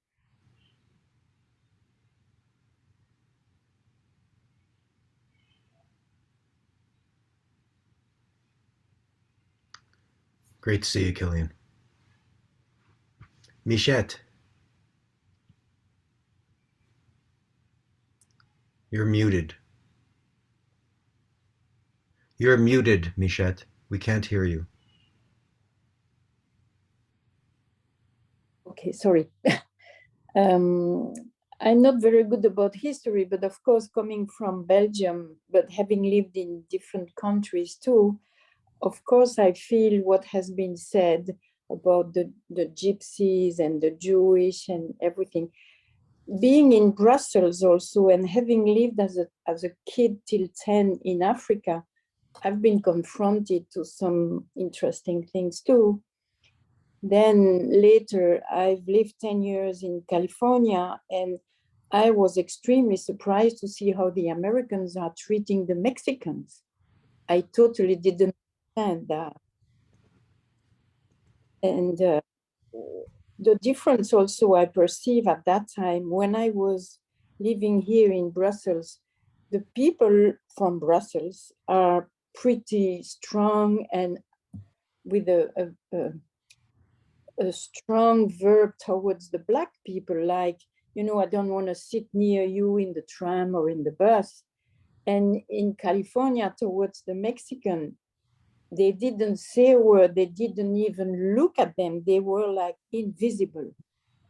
Great to see you, Killian. Michette, you're muted. You're muted, Michette. We can't hear you. Okay, sorry. I'm not very good about history, but of course, coming from Belgium, but having lived in different countries too, of course, I feel what has been said about the gypsies and the Jewish and everything. Being in Brussels also, and having lived as a kid till 10 in Africa, I've been confronted to some interesting things too. Then later, I've lived 10 years in California, and I was extremely surprised to see how the Americans are treating the Mexicans. I totally didn't understand that. And the difference also I perceive at that time, when I was living here in Brussels, the people from Brussels are pretty strong and with a strong verb towards the Black people, like, I don't want to sit near you in the tram or in the bus. And in California, towards the Mexican, they didn't say a word, they didn't even look at them, they were like invisible.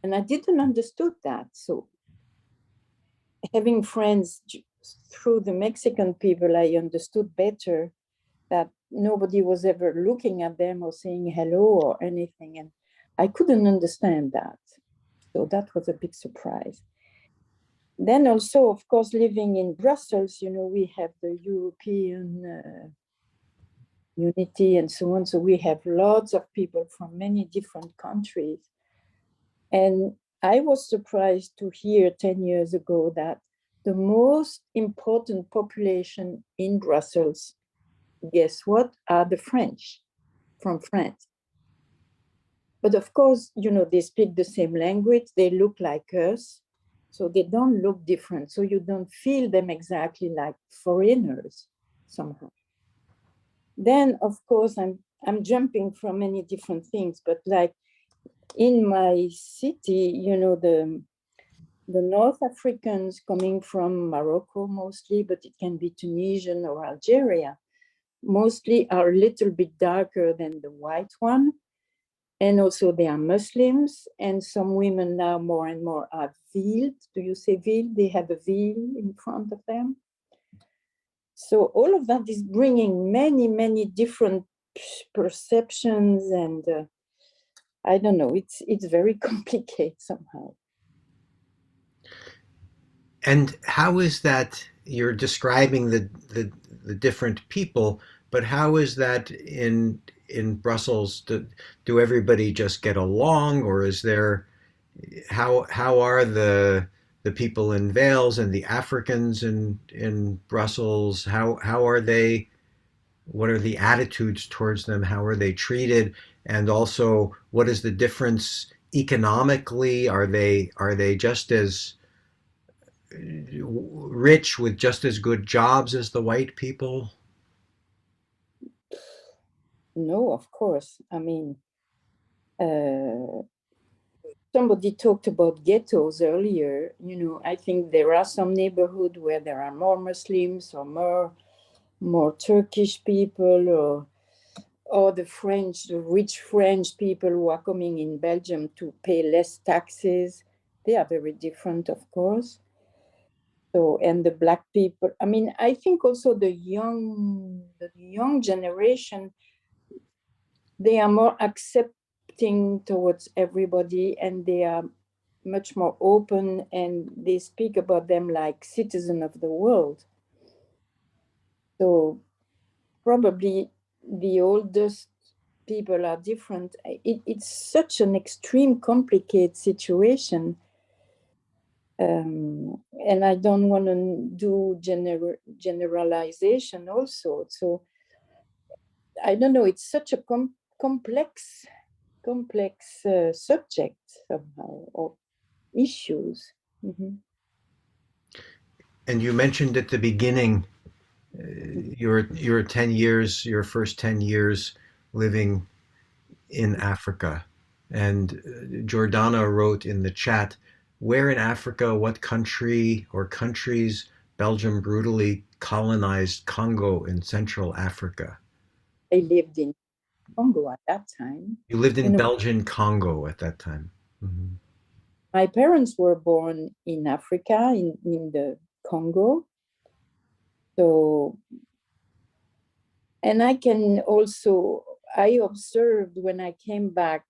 And I didn't understood that. So having friends through the Mexican people, I understood better that nobody was ever looking at them or saying hello or anything. And I couldn't understand that. So that was a big surprise. Then also, of course, living in Brussels, we have the European unity and so on. So we have lots of people from many different countries. And I was surprised to hear 10 years ago that the most important population in Brussels, guess what, are the French from France. But of course, they speak the same language, they look like us, so they don't look different. So you don't feel them exactly like foreigners somehow. Then, of course, I'm jumping from many different things, but like in my city, the North Africans coming from Morocco mostly, but it can be Tunisian or Algeria, mostly are a little bit darker than the white one. And also they are Muslims, and some women now more and more are veiled. Do you say veiled? They have a veil in front of them. So all of that is bringing many, many different perceptions, and I don't know, it's very complicated somehow. And how is that, you're describing the different people, but how is that in Brussels? Do everybody just get along, or is there, how are the the people in Wales and the Africans in Brussels? How are they? What are the attitudes towards them? How are they treated? And also, what is the difference economically? Are they just as rich with just as good jobs as the white people? No, of course. I mean, somebody talked about ghettos earlier. I think there are some neighborhoods where there are more Muslims or more Turkish people, or the rich French people who are coming in Belgium to pay less taxes. They are very different, of course. So, and the Black people, I mean, I think also the young generation, they are more accepting towards everybody, and they are much more open, and they speak about them like citizen of the world. So probably the oldest people are different. It's such an extreme, complicated situation. And I don't want to do generalization also. So I don't know, it's such a complex subject somehow, or issues. Mm-hmm. And you mentioned at the beginning your 10 years, your first 10 years living in Africa. And Jordana wrote in the chat, where in Africa, what country or countries Belgium brutally colonized Congo in Central Africa? I lived in Congo at that time. You lived in Belgian Congo at that time. Mm-hmm. My parents were born in Africa, in the Congo. So, and I observed when I came back,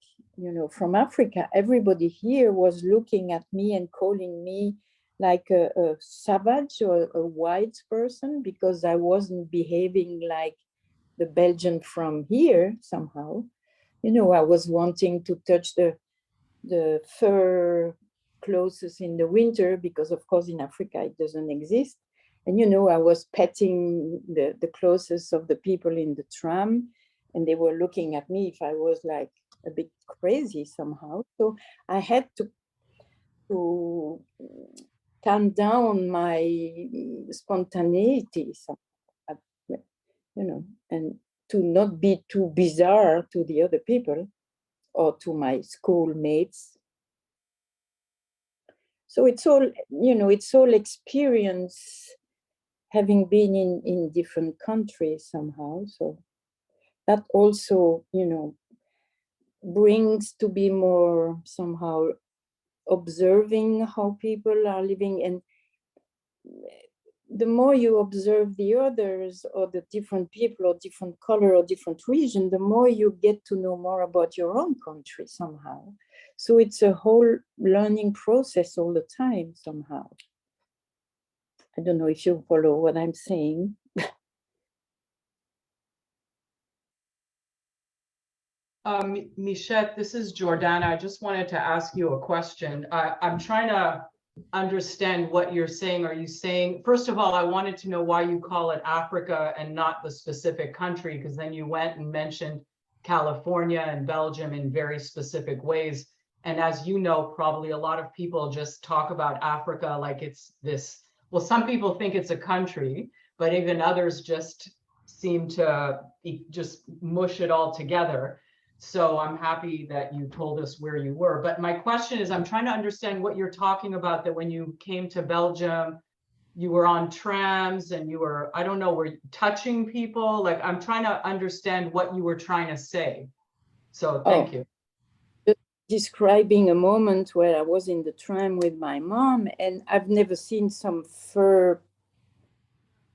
from Africa, everybody here was looking at me and calling me like a savage or a white person, because I wasn't behaving like the Belgian from here somehow. I was wanting to touch the fur clothes in the winter, because of course in Africa it doesn't exist. And I was petting the clothes of the people in the tram, and they were looking at me if I was like a bit crazy somehow. So I had to calm down my spontaneity somehow, and to not be too bizarre to the other people or to my schoolmates. So it's all experience, having been in different countries somehow. So that also, brings to be more somehow observing how people are living. And the more you observe the others, or the different people, or different color, or different region, the more you get to know more about your own country somehow. So it's a whole learning process all the time somehow. I don't know if you follow what I'm saying. Michette, this is Jordana. I just wanted to ask you a question. I'm trying to understand what you're saying. Are you saying, first of all, I wanted to know why you call it Africa and not the specific country, because then you went and mentioned California and Belgium in very specific ways. And as you know, probably a lot of people just talk about Africa like it's this, well, some people think it's a country, but even others just seem to just mush it all together. So I'm happy that you told us where you were. But my question is, I'm trying to understand what you're talking about, that when you came to Belgium, you were on trams and you were, I don't know, were you touching people? Like, I'm trying to understand what you were trying to say. So thank you. Just describing a moment where I was in the tram with my mom, and I've never seen some fur,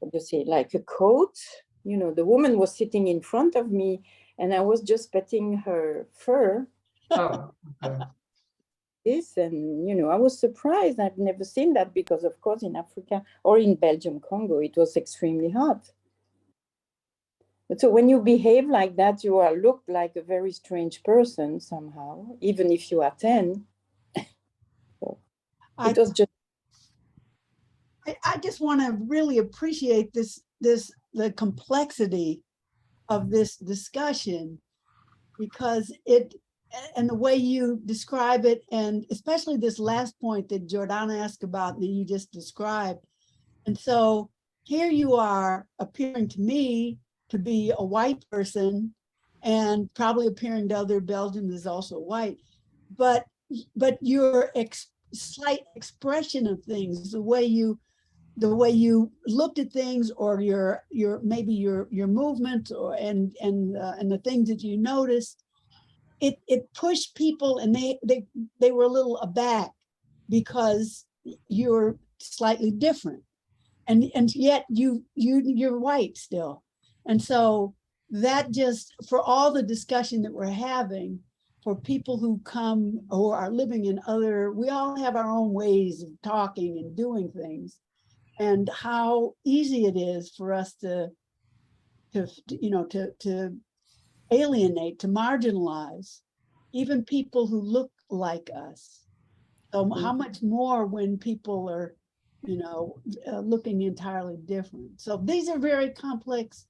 what do you say, like a coat. The woman was sitting in front of me, and I was just petting her fur. Oh, okay. And I was surprised. I've never seen that, because of course in Africa or in Belgium, Congo, it was extremely hot. But so when you behave like that, you are looked like a very strange person somehow, even if you are 10. So it was just I just want to really appreciate the complexity of this discussion, because and the way you describe it, and especially this last point that Jordana asked about that you just described. And so here you are appearing to me to be a white person, and probably appearing to other Belgians as also white, but your slight expression of things, the way you looked at things, or maybe your movement, or and the things that you noticed, it pushed people, and they were a little aback because you're slightly different, and yet you're white still. And so that, just for all the discussion that we're having, for people who come, who are living in other, we all have our own ways of talking and doing things, and how easy it is for us to alienate, to marginalize even people who look like us. So how much more when people are, looking entirely different. So these are very complex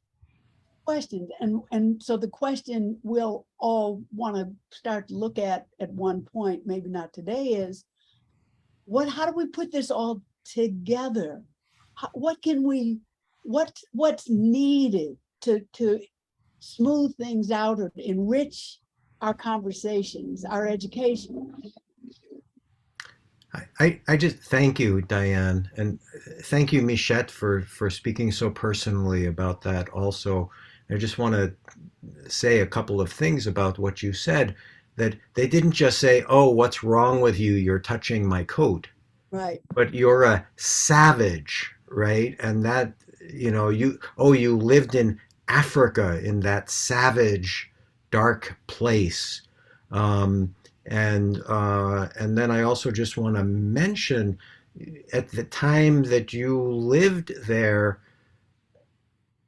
questions. And so the question we'll all want to start to look at one point, maybe not today, is how do we put this all together? What's needed to smooth things out, or enrich our conversations, our education? I just thank you, Diane, and thank you, Michette, for speaking so personally about that. Also, I just want to say a couple of things about what you said. That they didn't just say, "Oh, what's wrong with you? You're touching my coat." Right. But you're a savage, right? And that, you lived in Africa, in that savage, dark place. And then I also just want to mention, at the time that you lived there,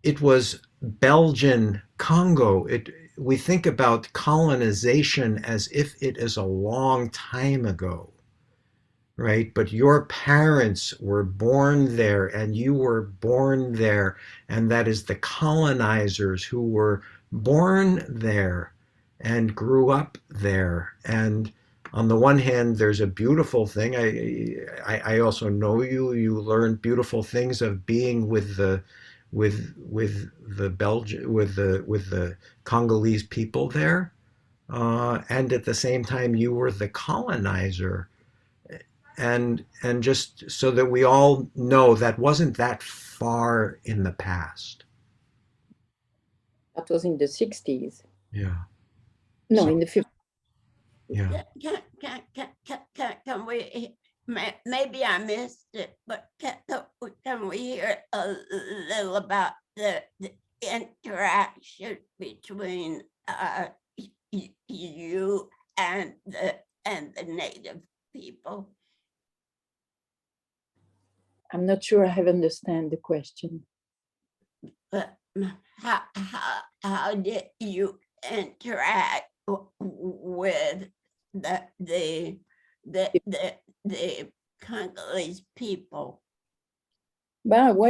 it was Belgian Congo. We think about colonization as if it is a long time ago, right? But your parents were born there, and you were born there, and that is the colonizers who were born there and grew up there. And on the one hand, there's a beautiful thing. I also know you learned beautiful things of being with the Congolese people there, and at the same time you were the colonizer. And just so that we all know, that wasn't that far in the past. That was in the 60s. Yeah. No, So, in the 50s. Yeah. Can we, maybe I missed it, but can we hear a little about the interaction between you and the native people? I'm not sure I have understand the question. But how did you interact with the Congolese people? Well,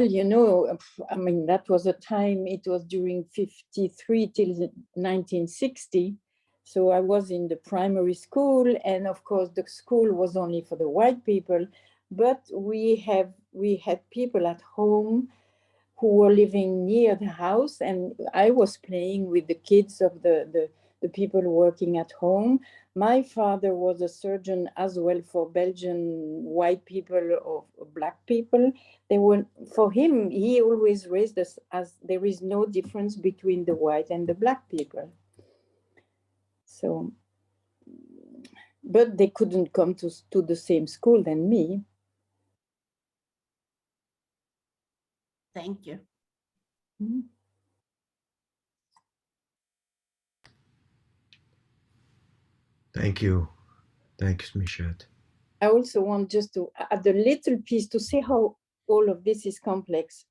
I mean, that was a time, it was during 53 till 1960. So I was in the primary school, and of course the school was only for the white people, but we had people at home who were living near the house, and I was playing with the kids of the people working at home. My father was a surgeon as well for Belgian white people or black people. For him, he always raised us as there is no difference between the white and the black people. So, but they couldn't come to the same school than me. Thank you. Mm-hmm. Thank you. Thanks, Michette. I also want just to add a little piece to see how all of this is complex.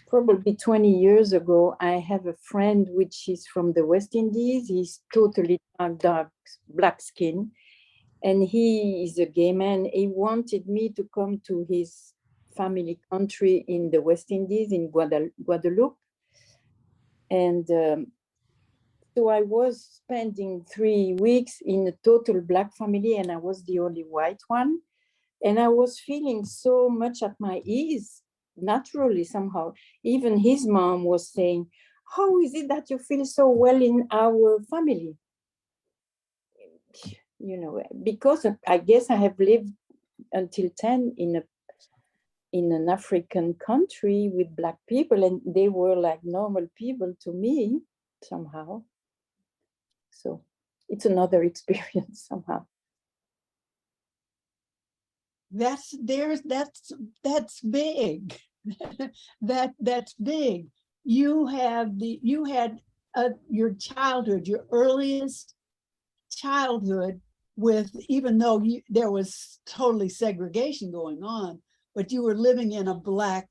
Probably 20 years ago, I have a friend which is from the West Indies. He's totally dark, black skin, and he is a gay man. He wanted me to come to his family country in the West Indies, in Guadeloupe. And so I was spending 3 weeks in a total Black family, and I was the only white one. And I was feeling so much at my ease, naturally, somehow. Even his mom was saying, "How is it that you feel so well in our family?" You know, because I guess I have lived until 10 in an African country with Black people, and they were like normal people to me somehow. So it's another experience somehow. That's big. That's big. You had your childhood, your earliest childhood with, even though there was totally segregation going on, but you were living in a Black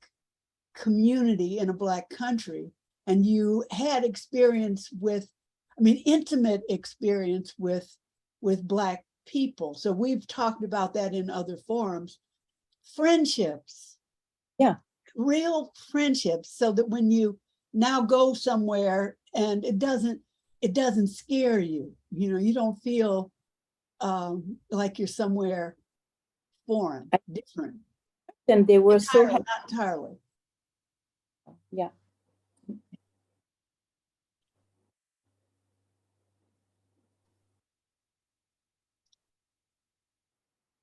community in a Black country, and you had experience with, I mean, intimate experience with Black people. So we've talked about that in other forums. Friendships. Yeah. Real friendships, so that when you now go somewhere and it doesn't scare you, you know, you don't feel like you're somewhere foreign, different. And they were so not entirely. Yeah.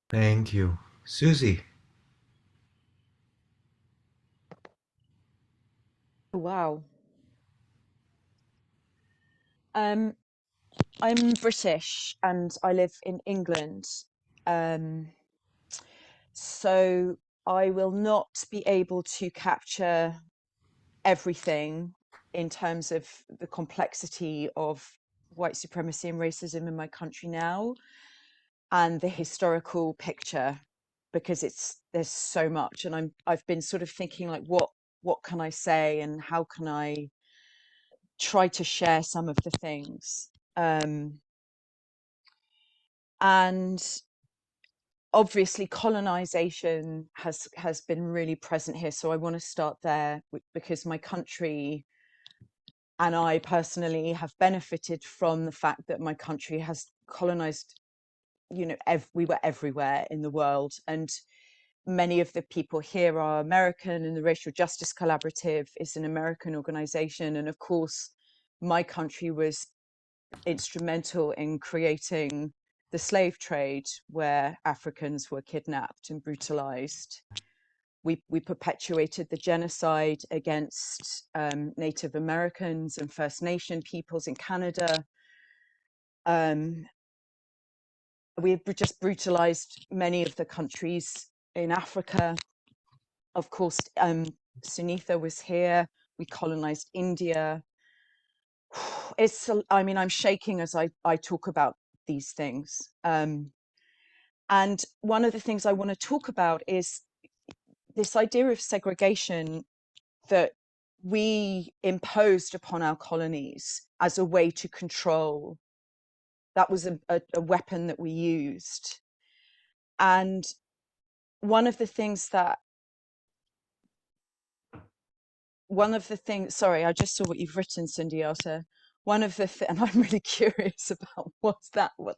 Thank you. Susie. Wow. I'm British and I live in England. So I will not be able to capture everything in terms of the complexity of white supremacy and racism in my country now, and the historical picture, because there's so much, and I've been sort of thinking, like, what can I say and how can I try to share some of the things. And obviously colonization has been really present here, so I want to start there, because my country and I personally have benefited from the fact that my country has colonized, you know, we were everywhere in the world, and many of the people here are American, and the Racial Justice Collaborative is an American organization, and of course my country was instrumental in creating the slave trade, where Africans were kidnapped and brutalized. We perpetuated the genocide against Native Americans and First Nation peoples in Canada. We've just brutalized many of the countries in Africa. Of course, Sunitha was here. We colonized India. I mean, I'm shaking as I talk about these things. And one of the things I want to talk about is this idea of segregation that we imposed upon our colonies as a way to control. That was a weapon that we used. And one of the things, sorry, I just saw what you've written, Sundiata. And I'm really curious about what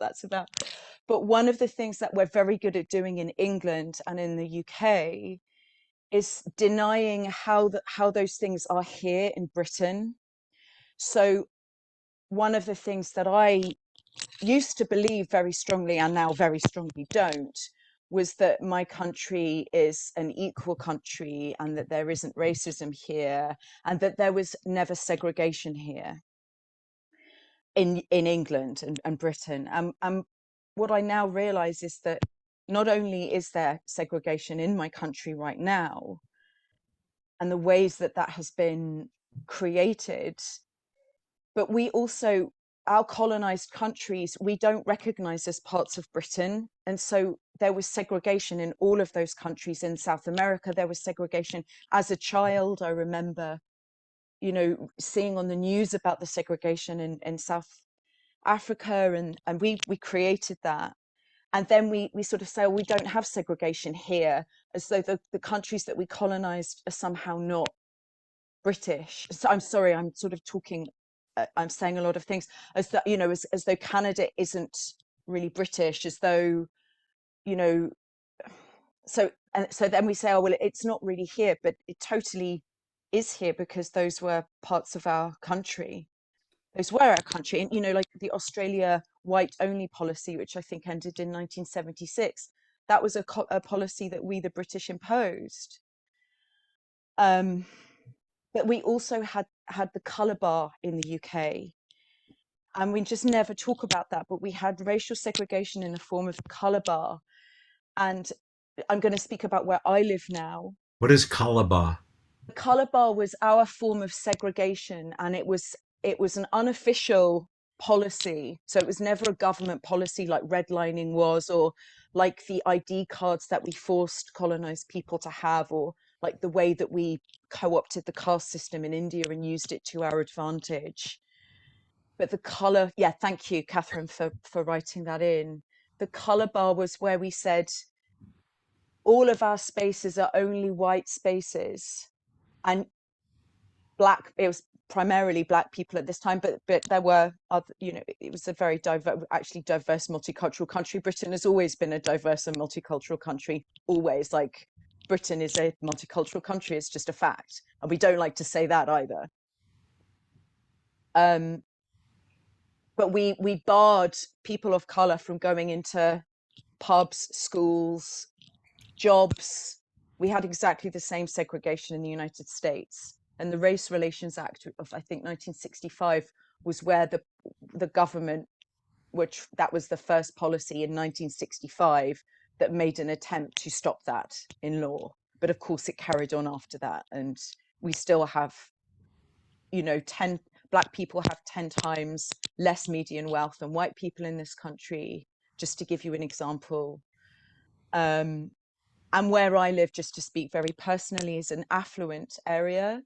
that's about. But one of the things that we're very good at doing in England and in the UK is denying how those things are here in Britain. So one of the things that I used to believe very strongly, and now very strongly don't, was that my country is an equal country, and that there isn't racism here, and that there was never segregation here in England and Britain. And what I now realize is that not only is there segregation in my country right now, and the ways that has been created, but we also, our colonized countries, we don't recognize as parts of Britain. And so there was segregation in all of those countries. In South America, there was segregation. As a child, I remember, you know, seeing on the news about the segregation in South Africa, and we created that. And then we sort of say, oh, we don't have segregation here, as though the countries that we colonized are somehow not British. So I'm sorry, I'm sort of talking, I'm saying a lot of things, as that, you know, as though Canada isn't really British, as though, you know, so then we say, oh, well, it's not really here, but it totally is here, because those were parts of our country. Those were our country. And, you know, like the Australia white only policy, which I think ended in 1976, that was a policy that we, the British, imposed. But we also had the colour bar in the UK. And we just never talk about that, but we had racial segregation in the form of the colour bar. And I'm going to speak about where I live now. What is Calabar? The colour bar was our form of segregation, and it was an unofficial policy. So it was never a government policy like redlining was, or like the ID cards that we forced colonized people to have, or like the way that we co-opted the caste system in India and used it to our advantage. But the colour, yeah, thank you, Catherine, for writing that in. The colour bar was where we said all of our spaces are only white spaces, and black, it was primarily black people at this time, but there were other, you know, it was a very diverse multicultural country. Britain has always been a diverse and multicultural country, always. Like, Britain is a multicultural country, it's just a fact, and we don't like to say that either. But we barred people of color from going into pubs, schools, jobs. We had exactly the same segregation in the United States. And the Race Relations Act of, I think, 1965 was where the government, which that was the first policy in 1965 that made an attempt to stop that in law. But of course, it carried on after that. And we still have, you know, Black people have 10 times less median wealth than white people in this country, just to give you an example. And where I live, just to speak very personally, is an affluent area.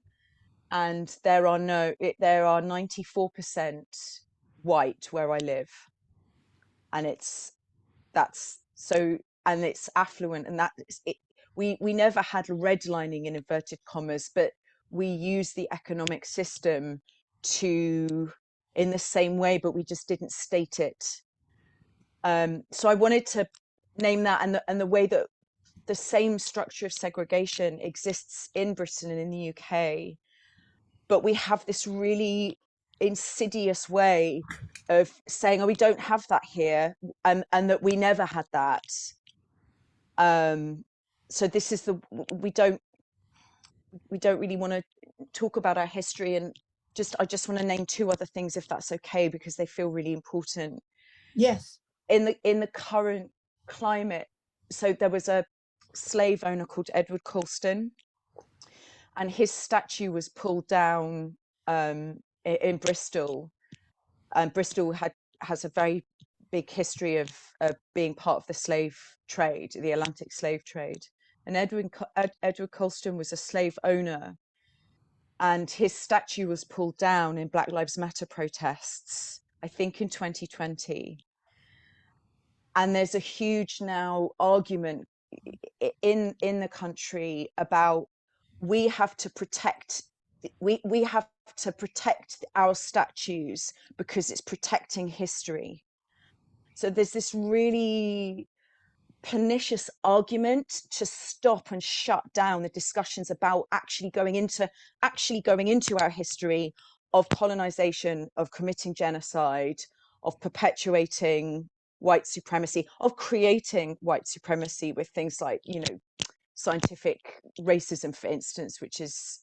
And there are 94% white where I live. And it's affluent, and we never had redlining in inverted commas, but we use the economic system in the same way, but we just didn't state it. So I wanted to name that, and the way that the same structure of segregation exists in Britain and in the UK, but we have this really insidious way of saying, oh, we don't have that here, and that we never had that. So this is we don't really want to talk about our history, and I just want to name two other things, if that's okay, because they feel really important. Yes. In the current climate, so there was a slave owner called Edward Colston, and his statue was pulled down in Bristol. And Bristol has a very big history of being part of the slave trade, the Atlantic slave trade. And Edward Colston was a slave owner, and his statue was pulled down in Black Lives Matter protests, I think in 2020. And there's a huge now argument in the country about we have to protect our statues because it's protecting history. So there's this really pernicious argument to stop and shut down the discussions about actually going into our history of colonization, of committing genocide, of perpetuating white supremacy, of creating white supremacy with things like, you know, scientific racism, for instance, which is,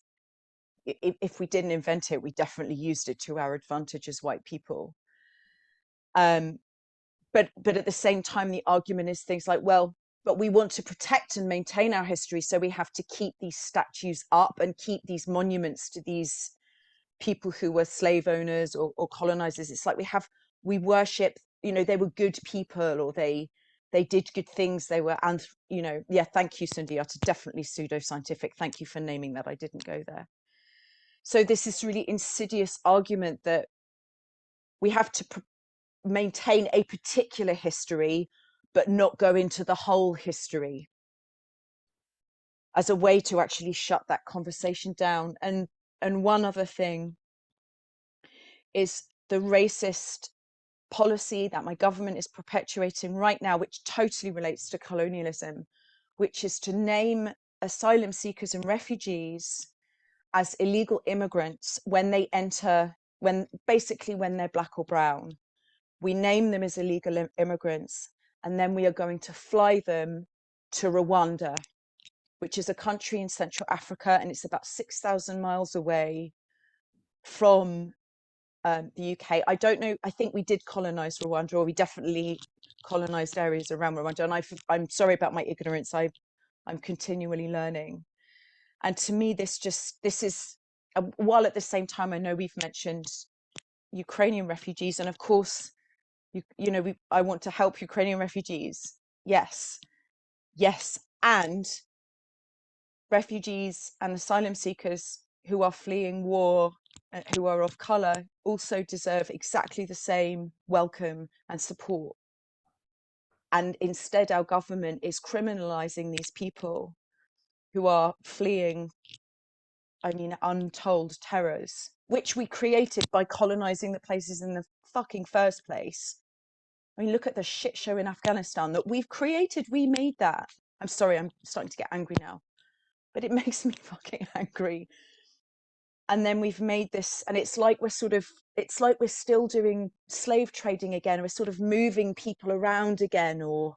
if we didn't invent it, we definitely used it to our advantage as white people. But at the same time, the argument is things like, well, but we want to protect and maintain our history, so we have to keep these statues up and keep these monuments to these people who were slave owners or colonizers. It's like we worship, you know, they were good people, or they did good things. They were, and you know, yeah, thank you, Sundiata, definitely pseudoscientific. Thank you for naming that. I didn't go there. So this is really insidious argument that we have to maintain a particular history, but not go into the whole history, as a way to actually shut that conversation down. And one other thing is the racist policy that my government is perpetuating right now, which totally relates to colonialism, which is to name asylum seekers and refugees as illegal immigrants when they enter, when they're black or brown. We name them as illegal immigrants, and then we are going to fly them to Rwanda, which is a country in Central Africa, and it's about 6,000 miles away from the UK. I don't know, I think we did colonize Rwanda, or we definitely colonized areas around Rwanda. And I'm sorry about my ignorance. I'm continually learning. And to me, this is, while at the same time, I know we've mentioned Ukrainian refugees, and of course, I want to help Ukrainian refugees. Yes. And refugees and asylum seekers who are fleeing war, who are of color, also deserve exactly the same welcome and support. And instead, our government is criminalizing these people who are fleeing, untold terrors, which we created by colonizing the places in the fucking first place. Look at the shit show in Afghanistan that we've created. We made that. I'm sorry, I'm starting to get angry now, but it makes me fucking angry. And then we've made this, and it's like we're still doing slave trading again. We're sort of moving people around again, or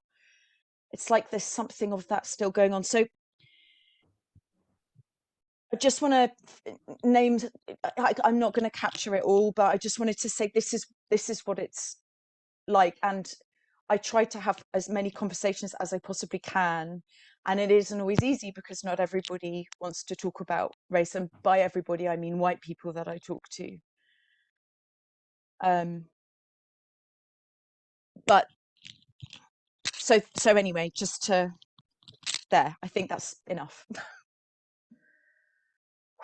it's like there's something of that still going on. So I just want to name, I'm not going to capture it all, but I just wanted to say this is what it's like. And I try to have as many conversations as I possibly can. And it isn't always easy because not everybody wants to talk about race. And by everybody, I mean white people that I talk to. But so anyway, just to there, I think that's enough.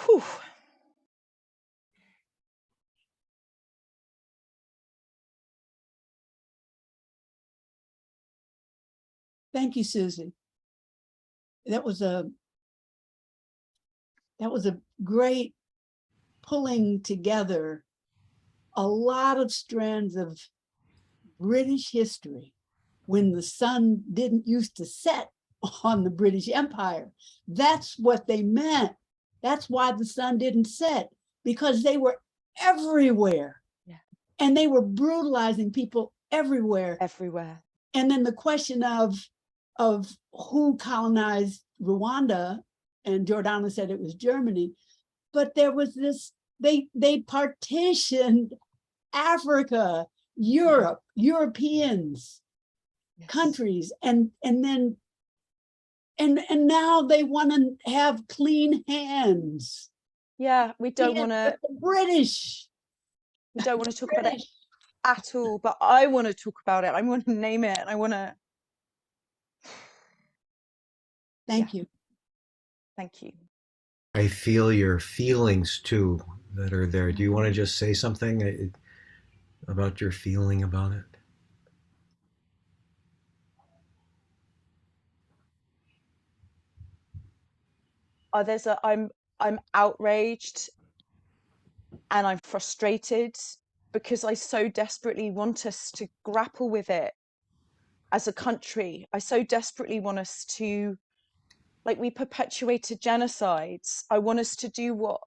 Whew. Thank you, Susie. That was a great pulling together a lot of strands of British history when the sun didn't used to set on the British Empire. That's what they meant. That's why the sun didn't set, because they were everywhere. Yeah. And they were brutalizing people everywhere. And then the question of who colonized Rwanda, and Jordana said it was Germany, but there was this, they partitioned Africa, Europe, Europeans, yes, countries, and then now they want to have clean hands. Yeah, we don't want to. British. We don't want to talk about it at all, but I want to talk about it. I want to name it, and I want to. Thank you. Thank you. I feel your feelings too that are there. Do you want to just say something about your feeling about it? I'm outraged and I'm frustrated because I so desperately want us to grapple with it as a country. I so desperately want us to, like, we perpetuated genocides. I want us to do what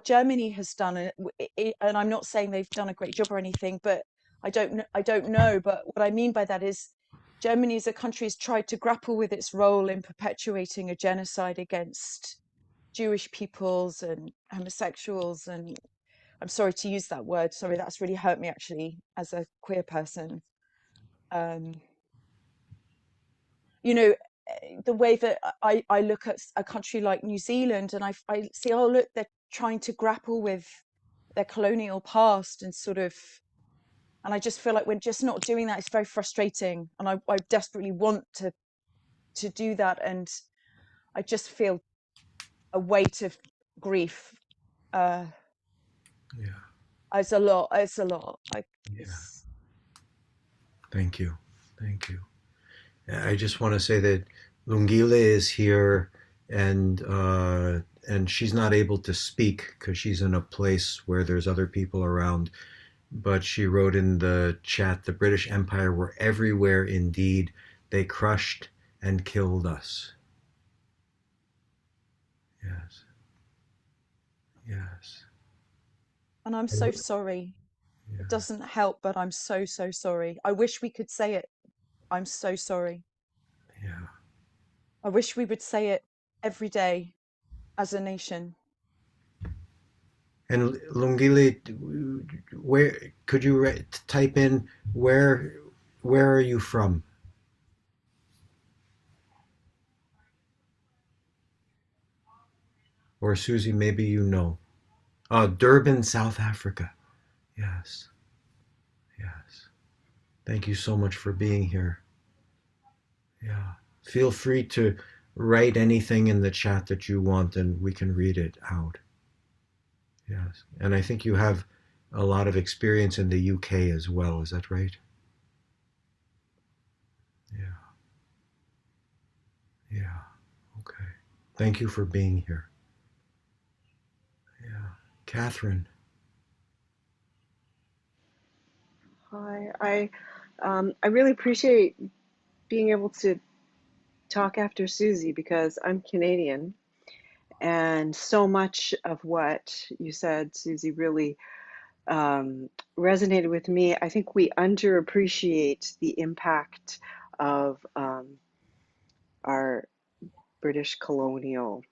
Germany has done, and I'm not saying they've done a great job or anything, but I don't know. But what I mean by that is Germany as a country has tried to grapple with its role in perpetuating a genocide against Jewish peoples and homosexuals. And I'm sorry to use that word. Sorry, that's really hurt me actually as a queer person. The way that I look at a country like New Zealand and I see, oh, look, they're trying to grapple with their colonial past and I just feel like we're just not doing that. It's very frustrating. And I desperately want to do that. And I just feel a weight of grief. Yeah. It's a lot. Thank you. Thank you. I just want to say that Lungile is here, and she's not able to speak because she's in a place where there's other people around. But she wrote in the chat, the British Empire were everywhere indeed. They crushed and killed us. Yes. Yes. And I'm so sorry. Yeah. It doesn't help, but I'm so, so sorry. I wish we could say it. I'm so sorry. Yeah. I wish we would say it every day as a nation. And Lungile, where could you type in where are you from? Or Susie, maybe you know. Durban, South Africa. Yes. Yes. Thank you so much for being here. Yeah. Feel free to write anything in the chat that you want and we can read it out. Yes. And I think you have a lot of experience in the UK as well. Is that right? Yeah. Yeah. Okay. Thank you for being here. Yeah. Catherine. Hi, I really appreciate being able to talk after Susie because I'm Canadian, and so much of what you said, Susie, really resonated with me. I think we underappreciate the impact of our British colonial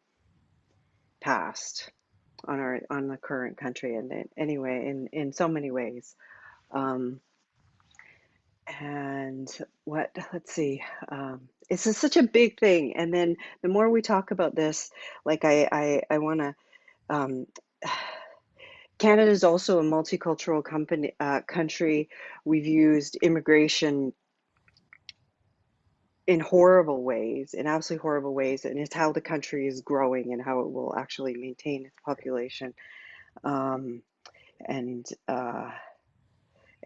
past on the current country, and anyway, in so many ways. Um, and let's see, it's just such a big thing, and then the more we talk about this, like I want to um, Canada is also a multicultural country. We've used immigration in horrible ways, in absolutely horrible ways, and it's how the country is growing and how it will actually maintain its population. um, and uh,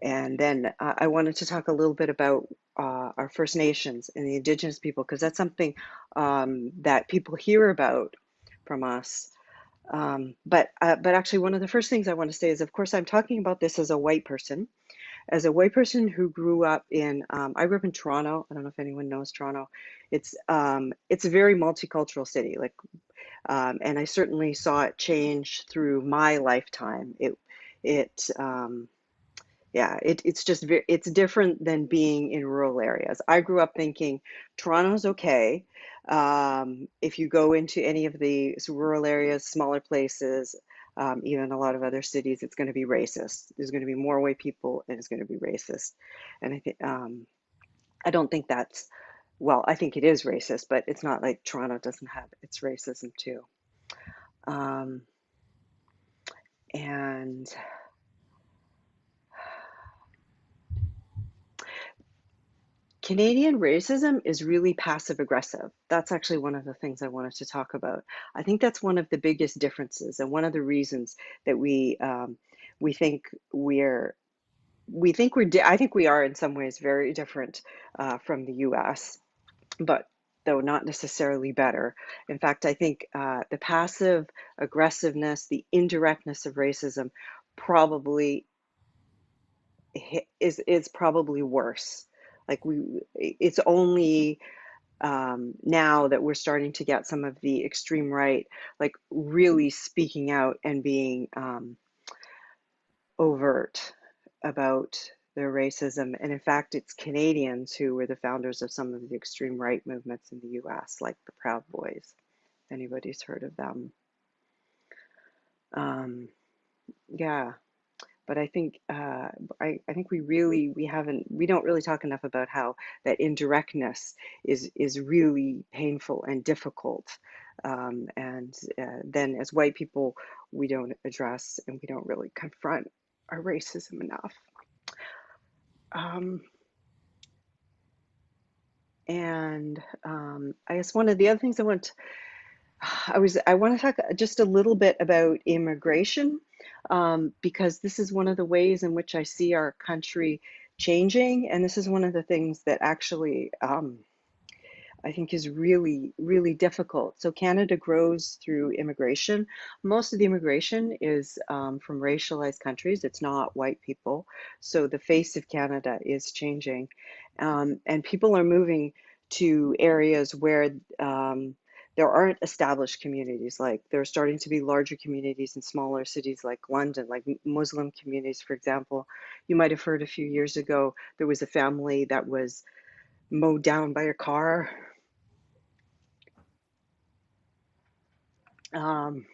And then I wanted to talk a little bit about our First Nations and the Indigenous people, because that's something that people hear about from us. But actually, one of the first things I want to say is, of course, I'm talking about this as a white person who grew up in. I grew up in Toronto. I don't know if anyone knows Toronto. It's a very multicultural city, and I certainly saw it change through my lifetime. It Yeah, it's just it's different than being in rural areas. I grew up thinking Toronto's okay. If you go into any of the rural areas, smaller places, even a lot of other cities, it's going to be racist. There's going to be more white people, and it's going to be racist. And I don't think that's, well, I think it is racist, but it's not like Toronto doesn't have its racism too. Um, and Canadian racism is really passive aggressive. That's actually one of the things I wanted to talk about. I think that's one of the biggest differences, and one of the reasons that we think I think we are in some ways very different from the U.S., but though not necessarily better. In fact, I think the passive aggressiveness, the indirectness of racism, probably is probably worse. Like it's only now that we're starting to get some of the extreme right, like really speaking out and being overt about their racism. And in fact, it's Canadians who were the founders of some of the extreme right movements in the US, like the Proud Boys, if anybody's heard of them. Yeah. But I think I think we don't really talk enough about how that indirectness is really painful and difficult, and then as white people we don't address and we don't really confront our racism enough. I guess one of the other things I want to talk just a little bit about immigration, because this is one of the ways in which I see our country changing, and this is one of the things that actually I think is really, really difficult. So Canada grows through immigration. Most of the immigration is from racialized countries. It's not white people. So the face of Canada is changing. And people are moving to areas where there aren't established communities. Like there are starting to be larger communities in smaller cities like London, like Muslim communities, for example. You might have heard a few years ago, there was a family that was mowed down by a car. And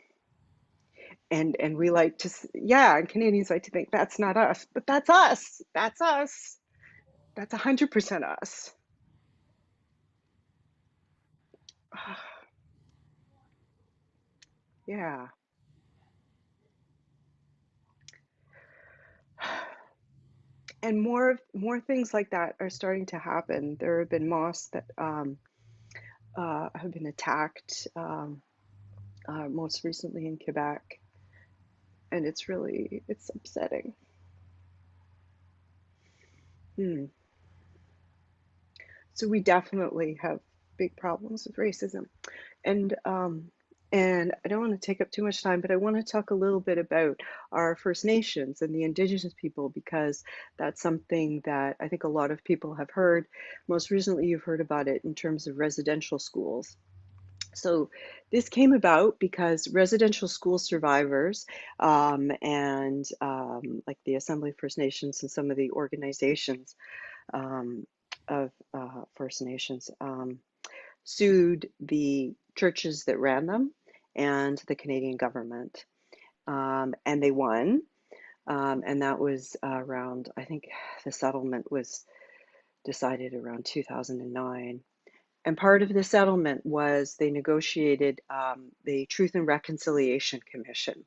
we like to, yeah, and Canadians like to think that's not us, but that's us. That's us. That's 100% us. Yeah. And more things like that are starting to happen. There have been mosques that have been attacked, most recently in Quebec, and it's upsetting. So we definitely have big problems with racism. And I don't want to take up too much time, but I want to talk a little bit about our First Nations and the Indigenous people, because that's something that I think a lot of people have heard. Most recently, you've heard about it in terms of residential schools. So this came about because residential school survivors and like the Assembly of First Nations and some of the organizations of First Nations sued the churches that ran them and the Canadian government. And they won. And that was around, I think the settlement was decided around 2009. And part of the settlement was they negotiated the Truth and Reconciliation Commission.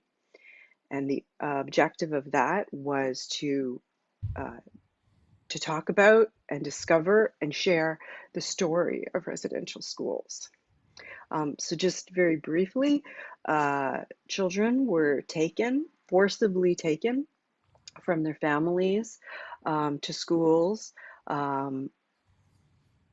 And the objective of that was to talk about and discover and share the story of residential schools. So just very briefly, children were forcibly taken from their families to schools.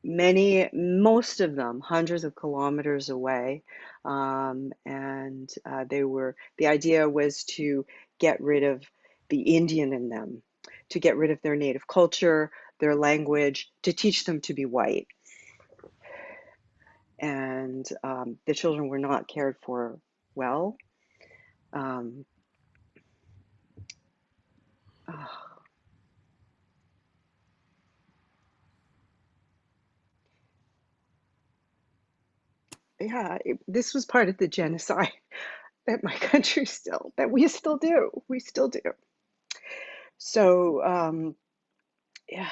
Most of them, hundreds of kilometers away. And the idea was to get rid of the Indian in them, to get rid of their native culture, their language, to teach them to be white. And the children were not cared for well. Yeah, this was part of the genocide that my country that we still do. We still do. So, yeah,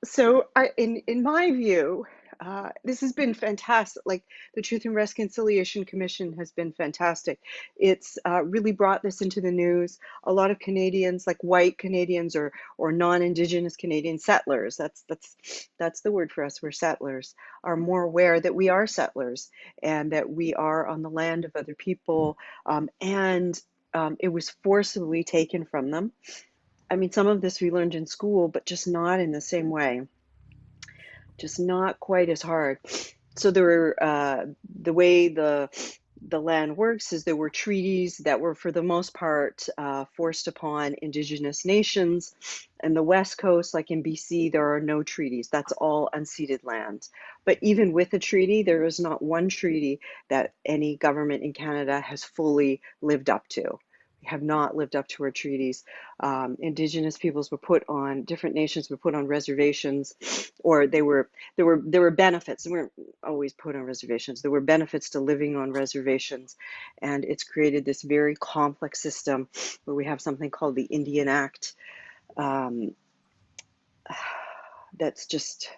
so in my view, this has been fantastic. Like the Truth and Reconciliation Commission has been fantastic. It's really brought this into the news. A lot of Canadians, like white Canadians or non-Indigenous Canadian settlers, that's the word for us. We're settlers, are more aware that we are settlers and that we are on the land of other people, and it was forcibly taken from them. I mean, some of this we learned in school, but just not in the same way, just not quite as hard. So there were, the way the land works is there were treaties that were, for the most part, forced upon Indigenous nations. And the West Coast, like in BC, there are no treaties. That's all unceded land. But even with a treaty, there is not one treaty that any government in Canada has fully lived up to. Have not lived up to our treaties. Indigenous peoples were different nations were put on reservations, or there were benefits. They weren't always put on reservations. There were benefits to living on reservations, and it's created this very complex system where we have something called the Indian Act. That's just,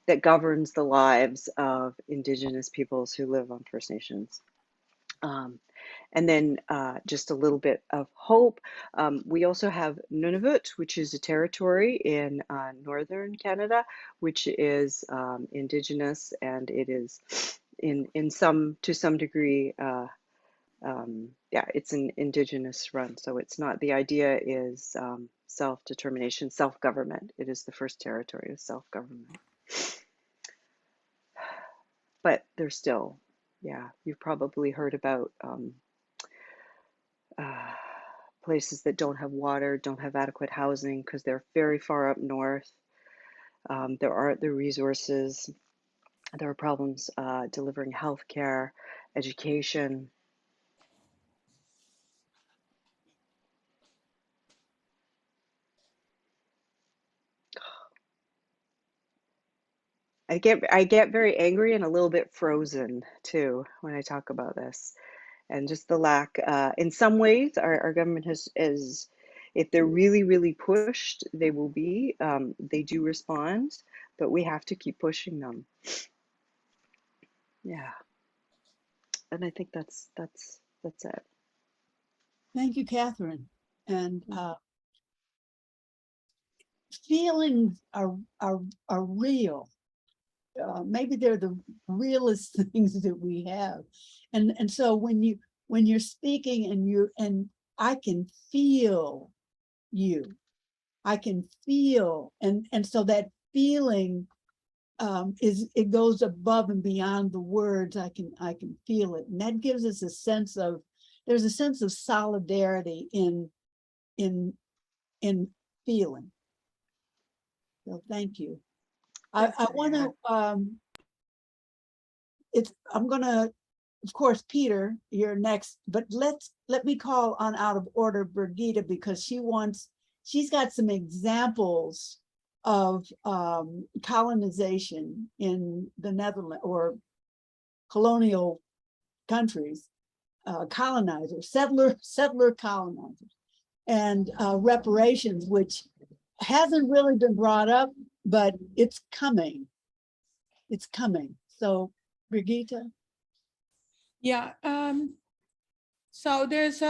that governs the lives of Indigenous peoples who live on First Nations. And then just a little bit of hope. We also have Nunavut, which is a territory in northern Canada, which is Indigenous, and it is to some degree yeah, it's an indigenous run. So it's not, the idea is self-determination, self-government. It is the first territory of self-government. But there's still, yeah, you've probably heard about places that don't have water, don't have adequate housing because they're very far up north. There aren't the resources. There are problems delivering healthcare, education. I get very angry and a little bit frozen too when I talk about this, and just the lack. In some ways, our government is, if they're really pushed, they will be. They do respond, but we have to keep pushing them. Yeah, and I think that's it. Thank you, Catherine. And feelings are real. Maybe they're the realest things that we have, and so when you're speaking and I can feel you, I can feel, and so that feeling it goes above and beyond the words. I can feel it, and that gives us a sense of, there's a sense of solidarity in feeling. So thank you. I want to I'm gonna, of course, Peter, you're next, but let me call on out of order Birgitta, because she's got some examples of colonization in the Netherlands, or colonial countries, colonizers, settler colonizers, and reparations, which hasn't really been brought up, but it's coming. It's coming. So Birgitta. Yeah, so there's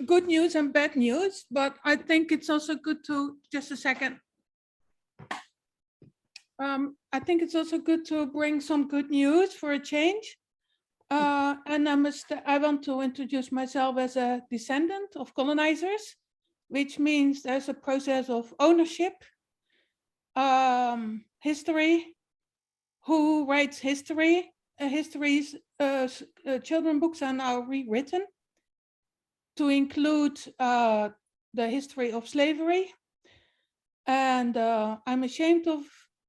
good news and bad news, but I think it's also good to, just a second. I think it's also good to bring some good news for a change. And I want to introduce myself as a descendant of colonizers, which means there's a process of ownership, history, who writes history. Children books are now rewritten to include the history of slavery. And I'm ashamed of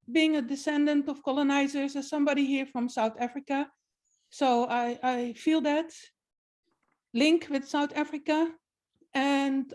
being a descendant of colonizers, as somebody here from South Africa. So I feel that link with South Africa. And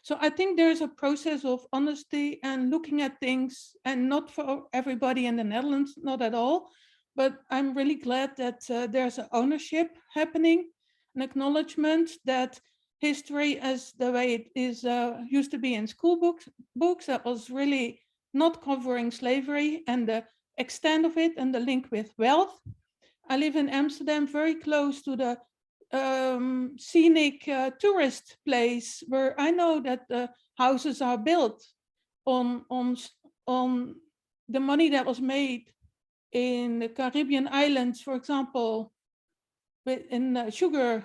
so I think there's a process of honesty and looking at things, and not for everybody in the Netherlands, not at all. But I'm really glad that there's an ownership happening, an acknowledgement that history, as the way it is used to be in school books that was really not covering slavery and the extent of it and the link with wealth. I live in Amsterdam, very close to the scenic tourist place, where I know that the houses are built on the money that was made in the Caribbean islands, for example, in sugar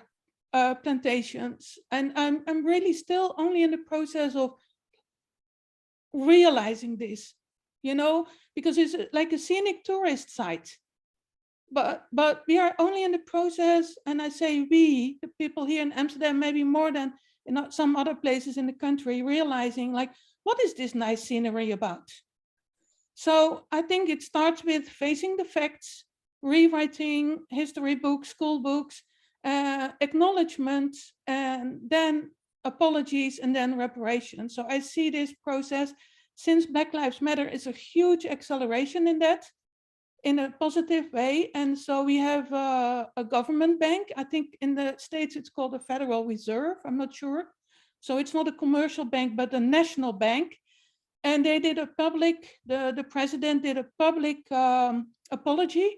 plantations. And I'm really still only in the process of realizing this, because it's like a scenic tourist site. But we are only in the process, and I say we, the people here in Amsterdam, maybe more than in some other places in the country, realizing like, what is this nice scenery about? So I think it starts with facing the facts, rewriting history books, school books, acknowledgement, and then apologies, and then reparations. So I see this process, since Black Lives Matter, is a huge acceleration in that, in a positive way. And so we have a government bank. I think in the States it's called the Federal Reserve, I'm not sure. So it's not a commercial bank, but a national bank. And they did a public, the president did a public apology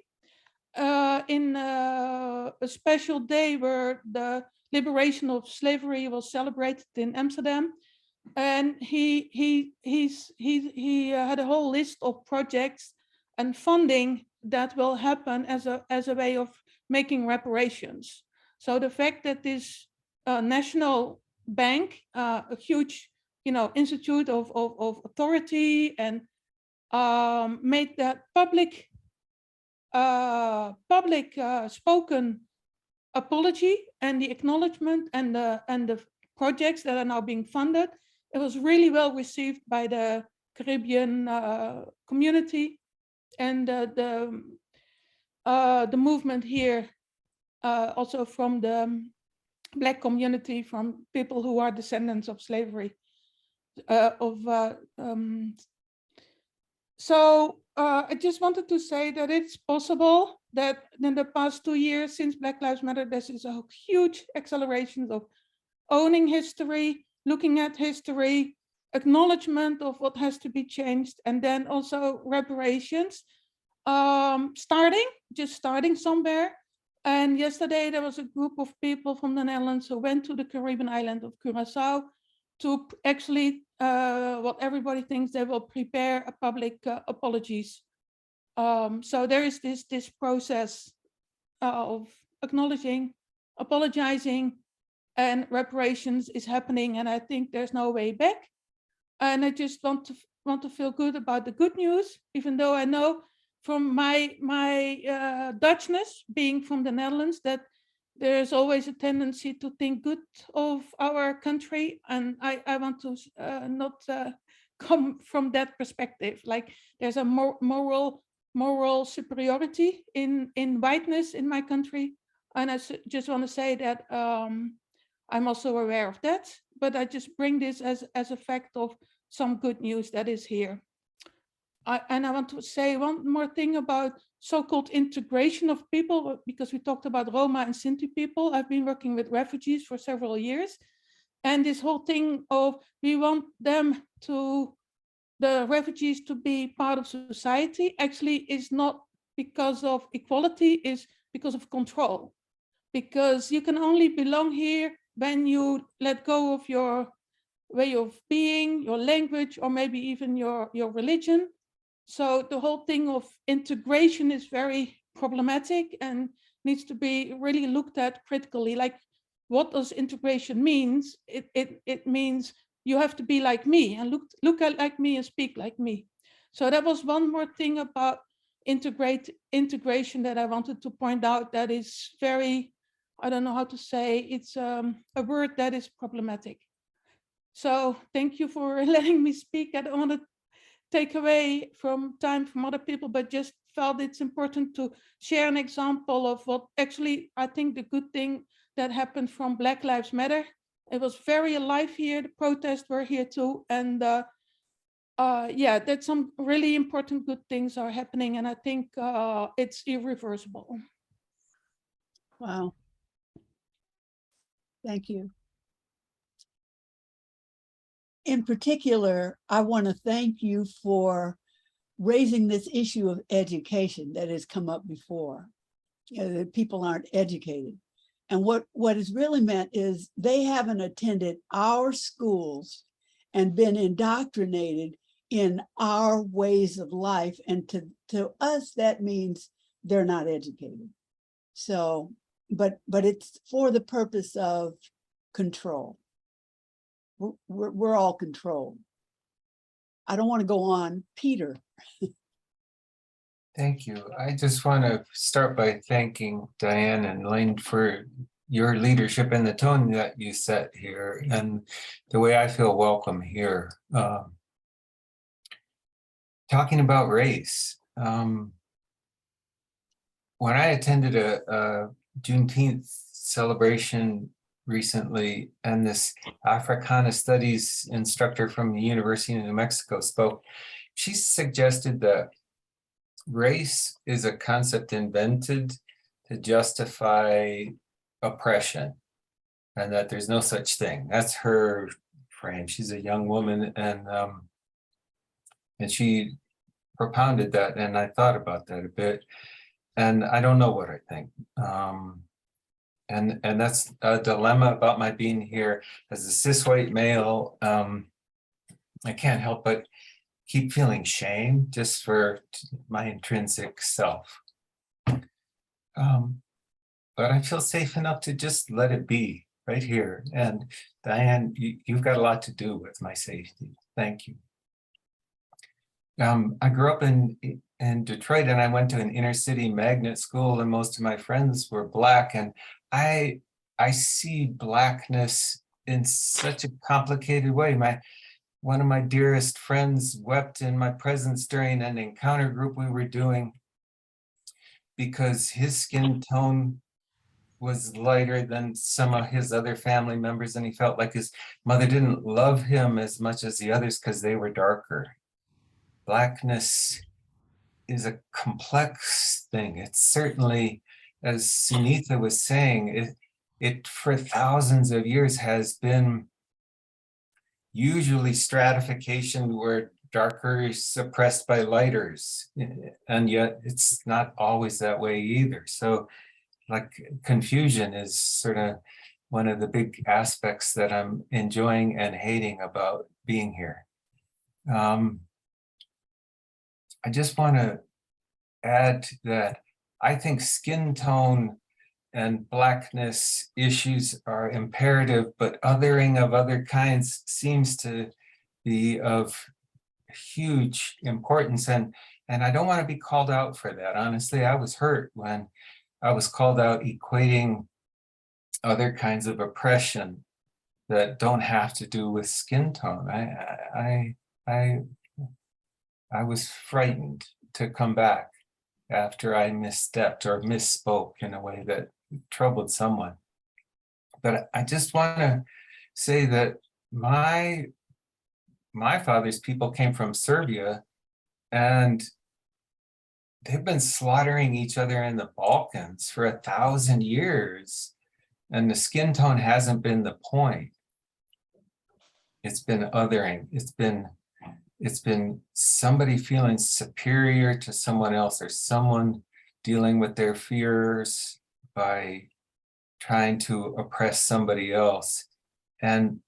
in a special day where the liberation of slavery was celebrated in Amsterdam. And he had a whole list of projects and funding that will happen as a way of making reparations. So the fact that this national bank, a huge, institute of authority, and made that public spoken apology and the acknowledgement and the projects that are now being funded, it was really well received by the Caribbean community, and the movement here, also from the Black community, from people who are descendants of slavery. So I just wanted to say that it's possible that in the past 2 years since Black Lives Matter, this is a huge acceleration of owning history, looking at history, acknowledgement of what has to be changed, and then also reparations. Starting somewhere. And yesterday there was a group of people from the Netherlands who went to the Caribbean island of Curacao to actually, what everybody thinks, they will prepare a public apologies. So there is this process of acknowledging, apologizing, and reparations is happening, and I think there's no way back. And I just want to feel good about the good news, even though I know from my Dutchness, being from the Netherlands, that there's always a tendency to think good of our country, and I want to not come from that perspective. Like there's a moral superiority in whiteness in my country, and I just want to say that I'm also aware of that, but I just bring this as a fact of some good news that is here. And I want to say one more thing about so-called integration of people, because we talked about Roma and Sinti people. I've been working with refugees for several years. And this whole thing of we want the refugees to be part of society actually is not because of equality, is because of control. Because you can only belong here when you let go of your way of being, your language, or maybe even your religion. So the whole thing of integration is very problematic and needs to be really looked at critically. Like, what does integration means? It means you have to be like me and look like me and speak like me. So that was one more thing about integration that I wanted to point out. That is very, I don't know how to say, it's a word that is problematic. So thank you for letting me speak. I don't want to take away from time from other people, but just felt it's important to share an example of what actually I think the good thing that happened from Black Lives Matter. It was very alive here. The protests were here too. And yeah, that some really important good things are happening. And I think it's irreversible. Wow. Thank you. In particular, I want to thank you for raising this issue of education that has come up before, that people aren't educated. And what is really meant is they haven't attended our schools and been indoctrinated in our ways of life. And to us, that means they're not educated. So, but it's for the purpose of control. We're all controlled. I don't want to go on. Peter. Thank you. I just want to start by thanking Diane and Elaine for your leadership and the tone that you set here and the way I feel welcome here. Talking about race. When I attended a Juneteenth celebration recently, and this Africana Studies instructor from the University of New Mexico spoke, she suggested that race is a concept invented to justify oppression, and that there's no such thing. That's her frame. She's a young woman, and she propounded that, and I thought about that a bit, and I don't know what I think. And that's a dilemma about my being here as a cis white male. I can't help but keep feeling shame just for my intrinsic self. But I feel safe enough to just let it be right here. And Diane, you've got a lot to do with my safety. Thank you. I grew up in Detroit, and I went to an inner city magnet school, and most of my friends were Black. And I see Blackness in such a complicated way. One of my dearest friends wept in my presence during an encounter group we were doing because his skin tone was lighter than some of his other family members, and he felt like his mother didn't love him as much as the others because they were darker. Blackness is a complex thing. It's certainly, as Sunitha was saying, it for thousands of years has been usually stratification where darker is suppressed by lighters, and yet it's not always that way either. So like confusion is sort of one of the big aspects that I'm enjoying and hating about being here. I just want to add that I think skin tone and Blackness issues are imperative, but othering of other kinds seems to be of huge importance. And I don't want to be called out for that. Honestly, I was hurt when I was called out equating other kinds of oppression that don't have to do with skin tone. I was frightened to come back after I misstepped or misspoke in a way that troubled someone. But I just want to say that my father's people came from Serbia, and they've been slaughtering each other in the Balkans for 1,000 years, and the skin tone hasn't been the point. It's been othering. It's been somebody feeling superior to someone else, or someone dealing with their fears by trying to oppress somebody else. And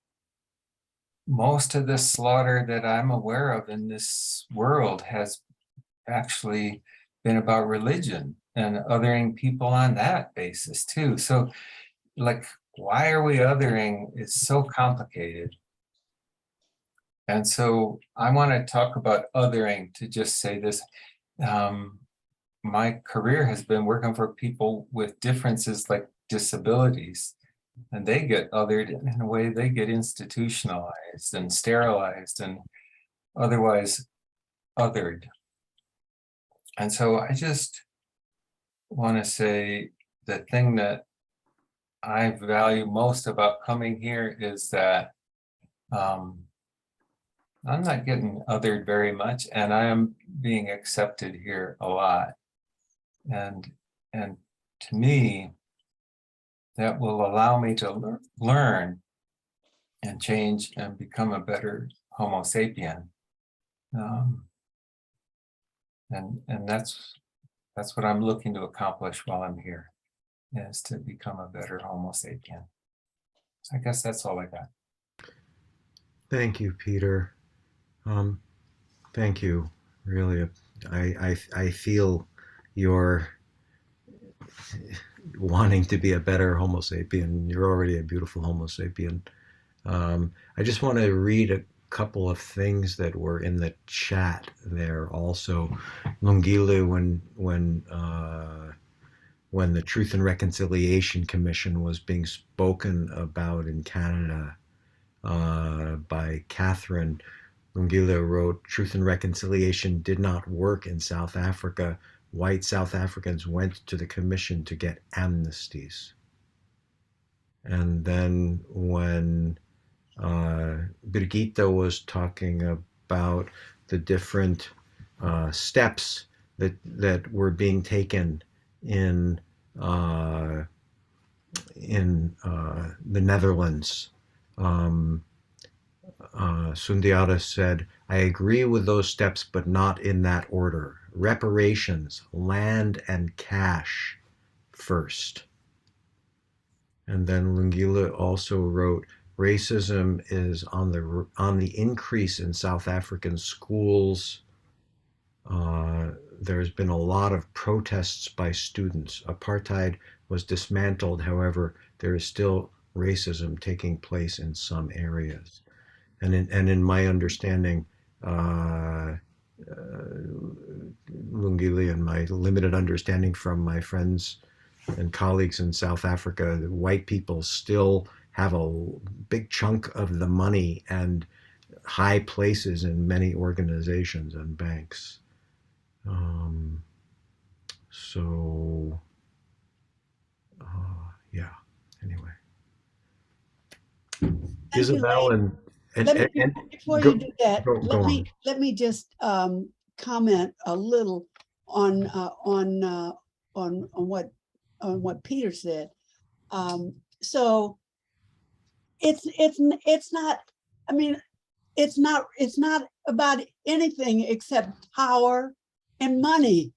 most of the slaughter that I'm aware of in this world has actually been about religion and othering people on that basis too. So like, why are we othering is so complicated. And so I want to talk about othering to just say this. My career has been working for people with differences like disabilities, and they get othered in a way. They get institutionalized and sterilized and otherwise othered. And so I just want to say the thing that I value most about coming here is that I'm not getting othered very much, and I am being accepted here a lot. And to me, that will allow me to learn and change and become a better Homo sapien. And that's what I'm looking to accomplish while I'm here, is to become a better Homo sapien. So I guess that's all I got. Thank you, Peter. Thank you. Really, I feel your wanting to be a better Homo sapien. You're already a beautiful Homo sapien. I just want to read a couple of things that were in the chat there also. Lungilu, when the Truth and Reconciliation Commission was being spoken about in Canada by Catherine, Lungilu wrote, "Truth and Reconciliation did not work in South Africa. White South Africans went to the commission to get amnesties." And then when Birgitta was talking about the different steps that were being taken in the Netherlands, Sundiata said, "I agree with those steps, but not in that order. Reparations, land and cash first." And then Lungila also wrote, racism is on the increase in South African schools. There's been a lot of protests by students. Apartheid was dismantled, however, there is still racism taking place in some areas. And in my understanding, Lungile, and my limited understanding from my friends and colleagues in South Africa, white people still have a big chunk of the money and high places in many organizations and banks. So, yeah, anyway. Thank Isabel you, and before go, you do that, go on. let me just comment a little on what Peter said. So it's not. I mean, it's not about anything except power and money,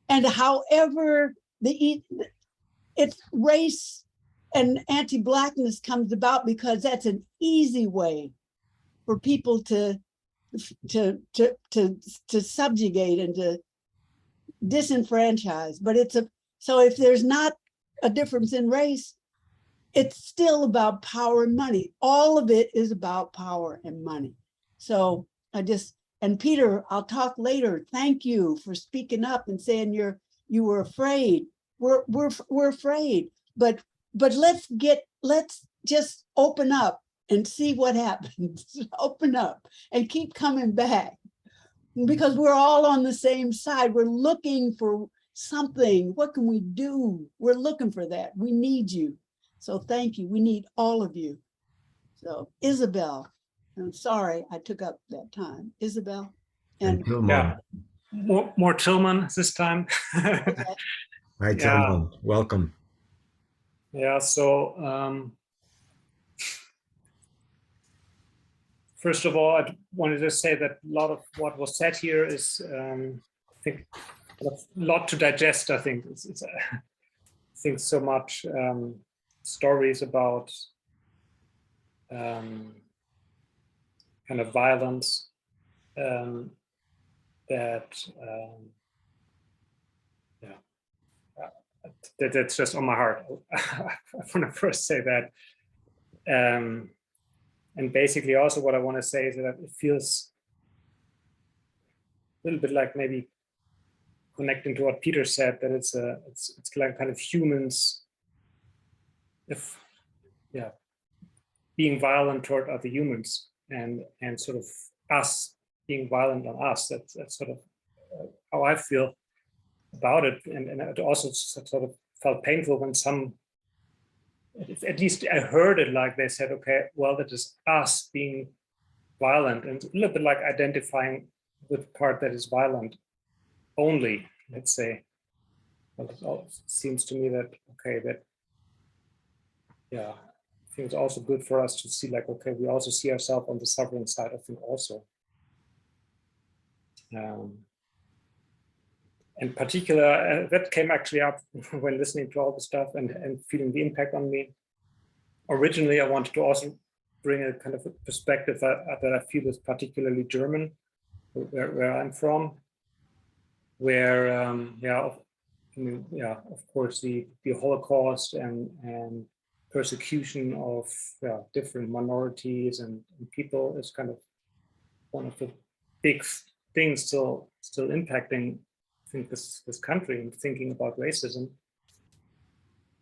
and however it's race and anti-blackness comes about because that's an easy way for people to subjugate and to disenfranchise. But so if there's not a difference in race, it's still about power and money. All of it is about power and money. So and Peter, I'll talk later. Thank you for speaking up and saying you were afraid. We're afraid, but let's just open up and see what happens. Open up and keep coming back, because we're all on the same side. We're looking for something. What can we do? We're looking for that. We need you. So thank you. We need all of you. So Isabel, I'm sorry I took up that time. Isabel and Tilman. More Tilman this time. Okay. Hi, Tilman. Welcome. Yeah, so first of all, I wanted to say that a lot of what was said here is, I think, a lot to digest. I think it's I think so much stories about kind of violence that's just on my heart. I want to first say that. And basically also what I want to say is that it feels a little bit like maybe connecting to what Peter said, that it's like kind of humans, being violent toward other humans, and sort of us being violent on us. That's sort of how I feel about it. And it also sort of felt painful when at least I heard it like they said, okay, well, that is us being violent, and a little bit like identifying with the part that is violent only, let's say. But it seems to me that, okay, that, yeah, I think it's also good for us to see like, okay, we also see ourselves on the suffering side, I think also. In particular, that came actually up when listening to all the stuff and feeling the impact on me. Originally, I wanted to also bring a kind of a perspective that I feel is particularly German, where I'm from, where, of course, the Holocaust and persecution of different minorities and people is kind of one of the big things still impacting, I think, this country, and thinking about racism.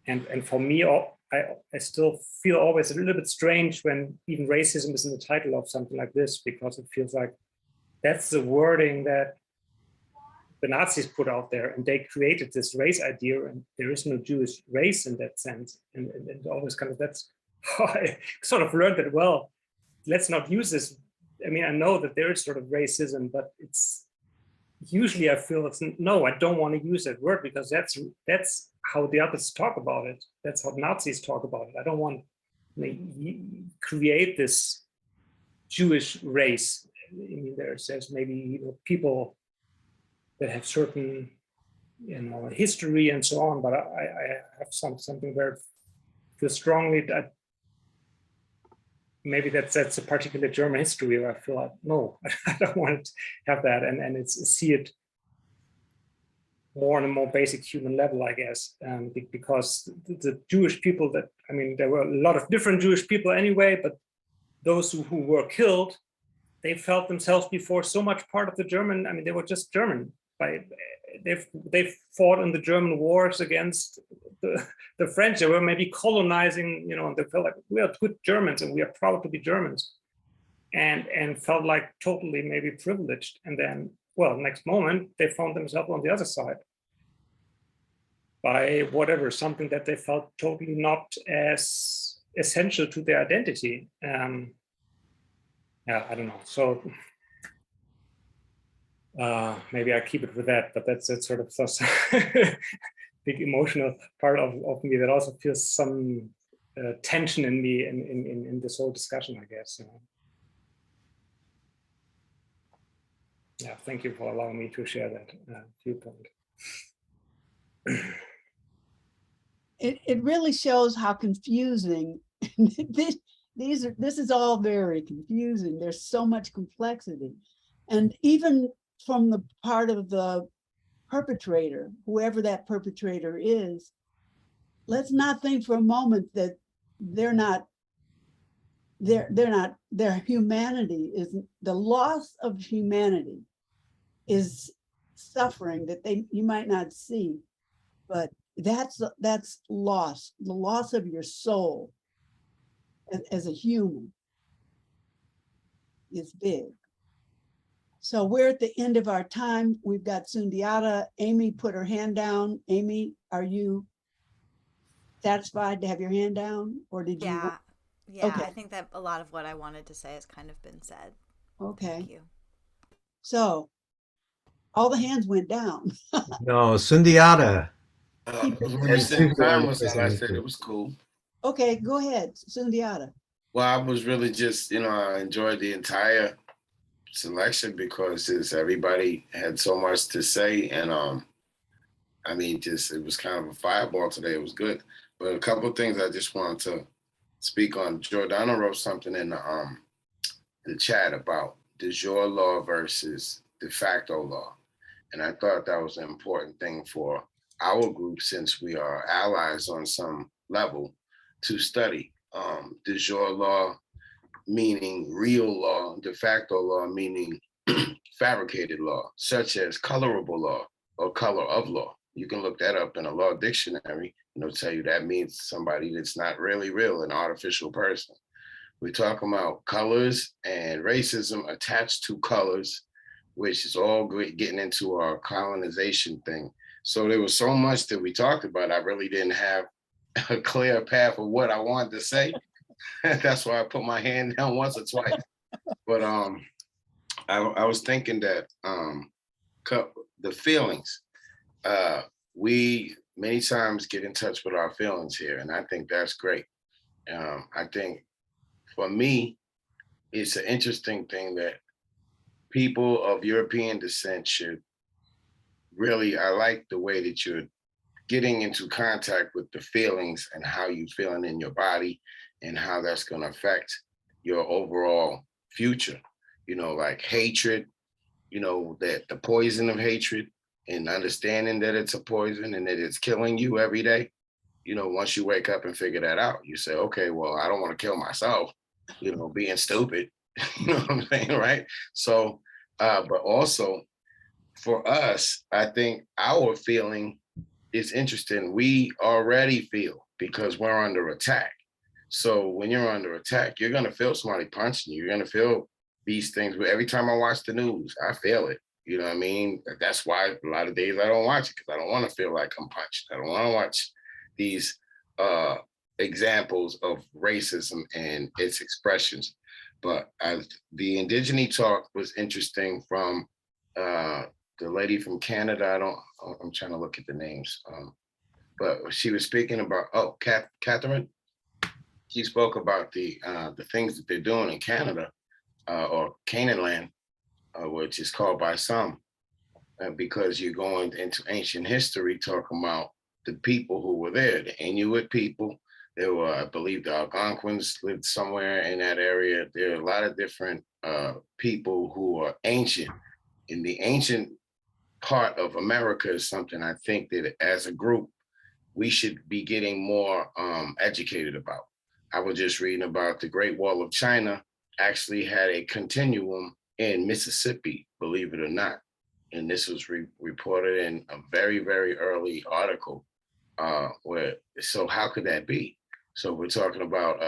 And for me, I still feel always a little bit strange when even racism is in the title of something like this, because it feels like that's the wording that the Nazis put out there, and they created this race idea, and there is no Jewish race in that sense. And always kind of, that's how I sort of learned that, well, let's not use this. I mean, I know that there is sort of racism, but it's usually I feel it's no, I don't want to use that word, because that's how the others talk about it. That's how Nazis talk about it. I don't want to create this Jewish race. I mean, there's maybe people that have certain history and so on, but I have something where I feel strongly that maybe that's a particular German history where I feel like, no, I don't want to have that, and it's see it more on a more basic human level, I guess, because the Jewish people that, I mean, there were a lot of different Jewish people anyway, but those who were killed, they felt themselves before so much part of the German, I mean, they were just German. They fought in the German wars against the French. They were maybe colonizing, you know, and they felt like we are good Germans and we are proud to be Germans, and felt like totally maybe privileged. And then, well, next moment they found themselves on the other side by whatever, something that they felt totally not as essential to their identity. Yeah, I don't know. So maybe I keep it with that, but that's sort of big emotional part of me that also feels some tension in me in this whole discussion, I guess. You know? Yeah, thank you for allowing me to share that viewpoint. It really shows how confusing this is all very confusing. There's so much complexity. And even from the part of the perpetrator, whoever that perpetrator is, let's not think for a moment that their humanity is, the loss of humanity is suffering that you might not see, but that's loss, the loss of your soul as a human is big. So we're at the end of our time. We've got Sundiata. Amy put her hand down. Amy, are you satisfied to have your hand down, or did you? Yeah, yeah. Okay. I think that a lot of what I wanted to say has kind of been said. Okay. Thank you. So all the hands went down. No, Sundiata. When you said time was out, I said it was cool. Okay, go ahead, Sundiata. Well, I was really just, I enjoyed the entire selection because everybody had so much to say, and I mean, it was kind of a fireball today. It was good, but a couple of things I just wanted to speak on. Jordana wrote something in the chat about de jure law versus de facto law, and I thought that was an important thing for our group, since we are allies on some level, to study. De jure law meaning real law, de facto law meaning fabricated law, such as colorable law or color of law. You can look that up in a law dictionary, and it'll tell you that means somebody that's not really real, an artificial person. We're talking about colors and racism attached to colors, which is all getting into our colonization thing. So there was so much that we talked about. I really didn't have a clear path of what I wanted to say. That's why I put my hand down once or twice. But I was thinking that the feelings, we many times get in touch with our feelings here, and I think that's great. I think for me, it's an interesting thing that people of European descent should really, I like the way that you're getting into contact with the feelings and how you're feeling in your body and how that's going to affect your overall future. Like hatred, that the poison of hatred, and understanding that it's a poison and that it's killing you every day. Once you wake up and figure that out, you say, okay, well, I don't want to kill myself, being stupid, you know what I'm saying, right? So, but also for us, I think our feeling is interesting. We already feel because we're under attack. So when you're under attack, you're going to feel somebody punching you. You're going to feel these things. Every time I watch the news, I feel it. You know what I mean? That's why a lot of days I don't watch it, because I don't want to feel like I'm punched. I don't want to watch these examples of racism and its expressions. But the Indigenous talk was interesting from the lady from Canada. I'm trying to look at the names. But she was speaking about, Catherine. She spoke about the things that they're doing in Canada or Canaan land, which is called by some, because you're going into ancient history talking about the people who were there, the Inuit people, There were, I believe, the Algonquins lived somewhere in that area. There are a lot of different people who are ancient. In the ancient part of America is something I think that as a group, we should be getting more educated about. I was just reading about the Great Wall of China actually had a continuum in Mississippi, believe it or not. And this was reported in a very, very early article so how could that be? So we're talking about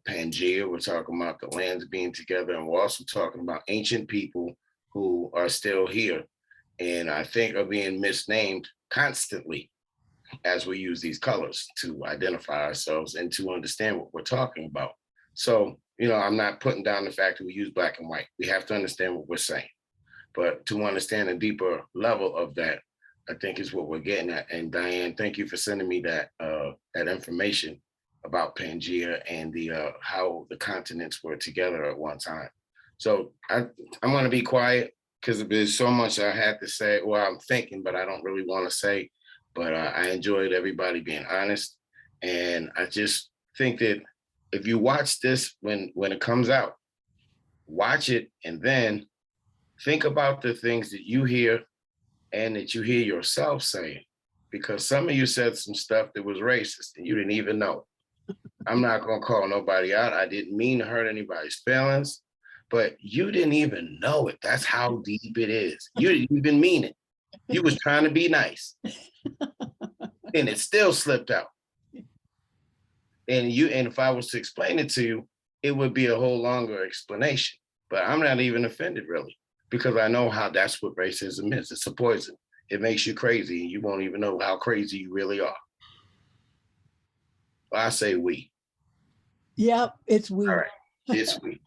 Pangea, we're talking about the lands being together, and we're also talking about ancient people who are still here and I think are being misnamed constantly as we use these colors to identify ourselves and to understand what we're talking about. So, I'm not putting down the fact that we use black and white. We have to understand what we're saying. But to understand a deeper level of that, I think is what we're getting at. And Diane, thank you for sending me that information about Pangea and the how the continents were together at one time. So I'm going to be quiet because there's so much I had to say. Well, I'm thinking, but I don't really want to say. But I enjoyed everybody being honest, and I just think that if you watch this when it comes out, watch it and then think about the things that you hear and that you hear yourself saying, because some of you said some stuff that was racist and you didn't even know. I'm not going to call nobody out. I didn't mean to hurt anybody's feelings, but you didn't even know it. That's how deep it is. You didn't even mean it. You was trying to be nice and it still slipped out. And if I was to explain it to you, it would be a whole longer explanation, but I'm not even offended really, because I know how that's what racism is. It's a poison. It makes you crazy and you won't even know how crazy you really are. I say we. Yep, it's we. All right, it's we.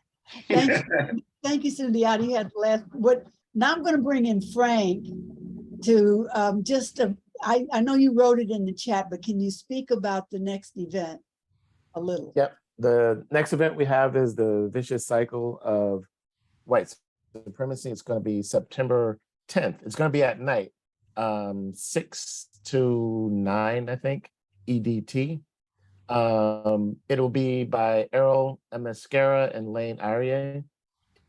Thank you, Cynthia. You had the last. Now I'm going to bring in Frank to I know you wrote it in the chat, but can you speak about the next event a little? Yep. The next event we have is the Vicious Cycle of White Supremacy. It's going to be September 10th. It's going to be at night, 6 to 9, I think, EDT. It'll be by Errol Mascara and Lane Aryeh.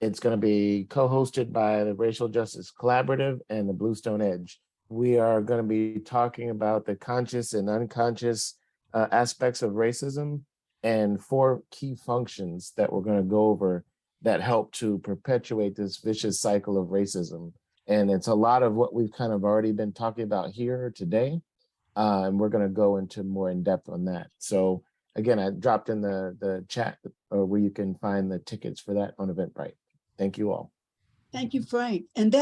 It's going to be co-hosted by the Racial Justice Collaborative and the Bluestone Edge. We are going to be talking about the conscious and unconscious aspects of racism and 4 key functions that we're going to go over that help to perpetuate this vicious cycle of racism. And it's a lot of what we've kind of already been talking about here today. And we're going to go into more in depth on that. So again, I dropped in the chat where you can find the tickets for that on Eventbrite. Thank you all. Thank you, Frank. And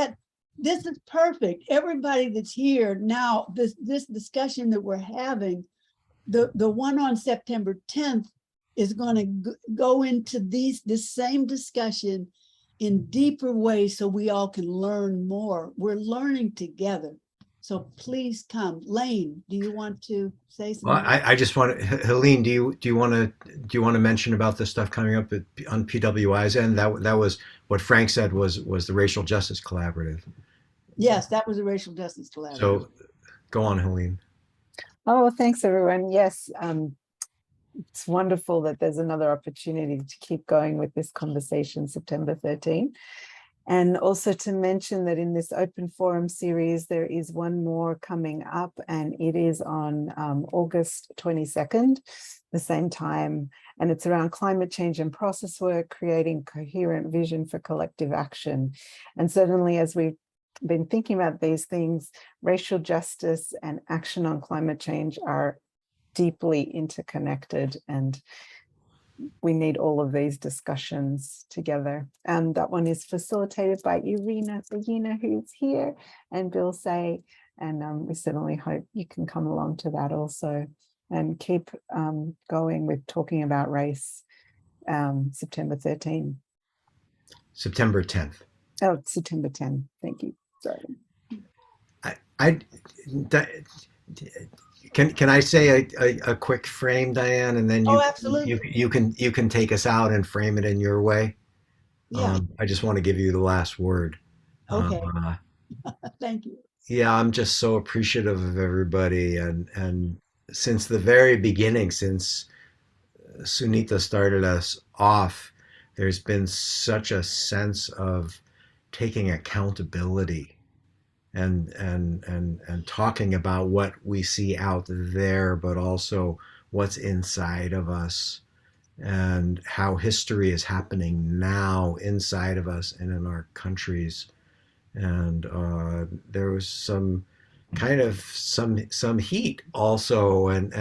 this is perfect. Everybody that's here now, this discussion that we're having, the one on September 10th is going to go into this same discussion in deeper ways so we all can learn more. We're learning together. So please come. Lane, do you want to say something? Well, I just want to, Helene, do you want to mention about the stuff coming up on PWI's end? That was what Frank said was the Racial Justice Collaborative. Yes, that was the Racial Justice Collaborative. So go on, Helene. Oh, thanks everyone. Yes, it's wonderful that there's another opportunity to keep going with this conversation September 13. And also to mention that in this open forum series, there is one more coming up, and it is on August 22nd, the same time. And it's around climate change and process work, creating coherent vision for collective action. And certainly as we've been thinking about these things, racial justice and action on climate change are deeply interconnected, and we need all of these discussions together. And that one is facilitated by Irina Zagina, who's here, and Bill Say. And we certainly hope you can come along to that also and keep going with talking about race. September 13. September 10th. Oh, September 10. Thank you. Sorry. Can I say a quick frame, Diane, and then absolutely. you can take us out and frame it in your way. Yeah. I just want to give you the last word. Okay. Thank you. Yeah, I'm just so appreciative of everybody, and since the very beginning, since Sunita started us off, there's been such a sense of taking accountability and talking about what we see out there, but also what's inside of us and how history is happening now inside of us and in our countries. And there was some kind of some heat also, and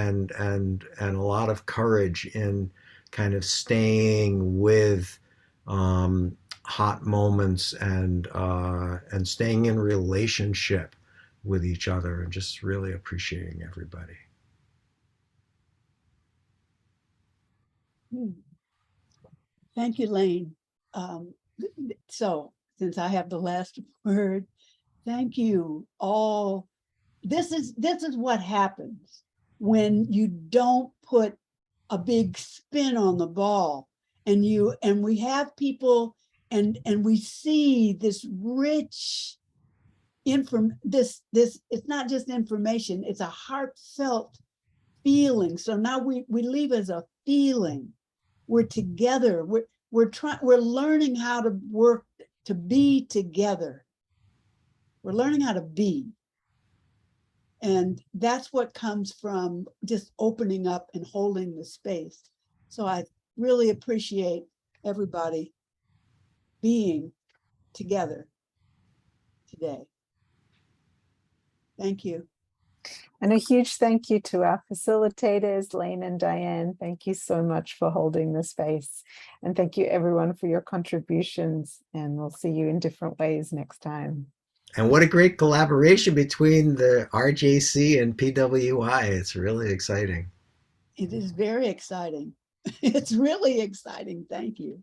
a lot of courage in kind of staying with hot moments and staying in relationship with each other and just really appreciating everybody. Thank you, Lane. So since I have the last word, thank you all. This is what happens when you don't put a big spin on the ball, and we have people and we see this rich this it's not just information, it's a heartfelt feeling. So now we leave as a feeling. We're together. We're learning how to work to be together. We're learning how to be. And that's what comes from just opening up and holding the space. So I really appreciate everybody being together today. Thank you. And a huge thank you to our facilitators, Lane and Diane. Thank you so much for holding the space. And thank you everyone for your contributions. And we'll see you in different ways next time. And what a great collaboration between the RJC and PWI. It's really exciting. It is very exciting. It's really exciting. Thank you.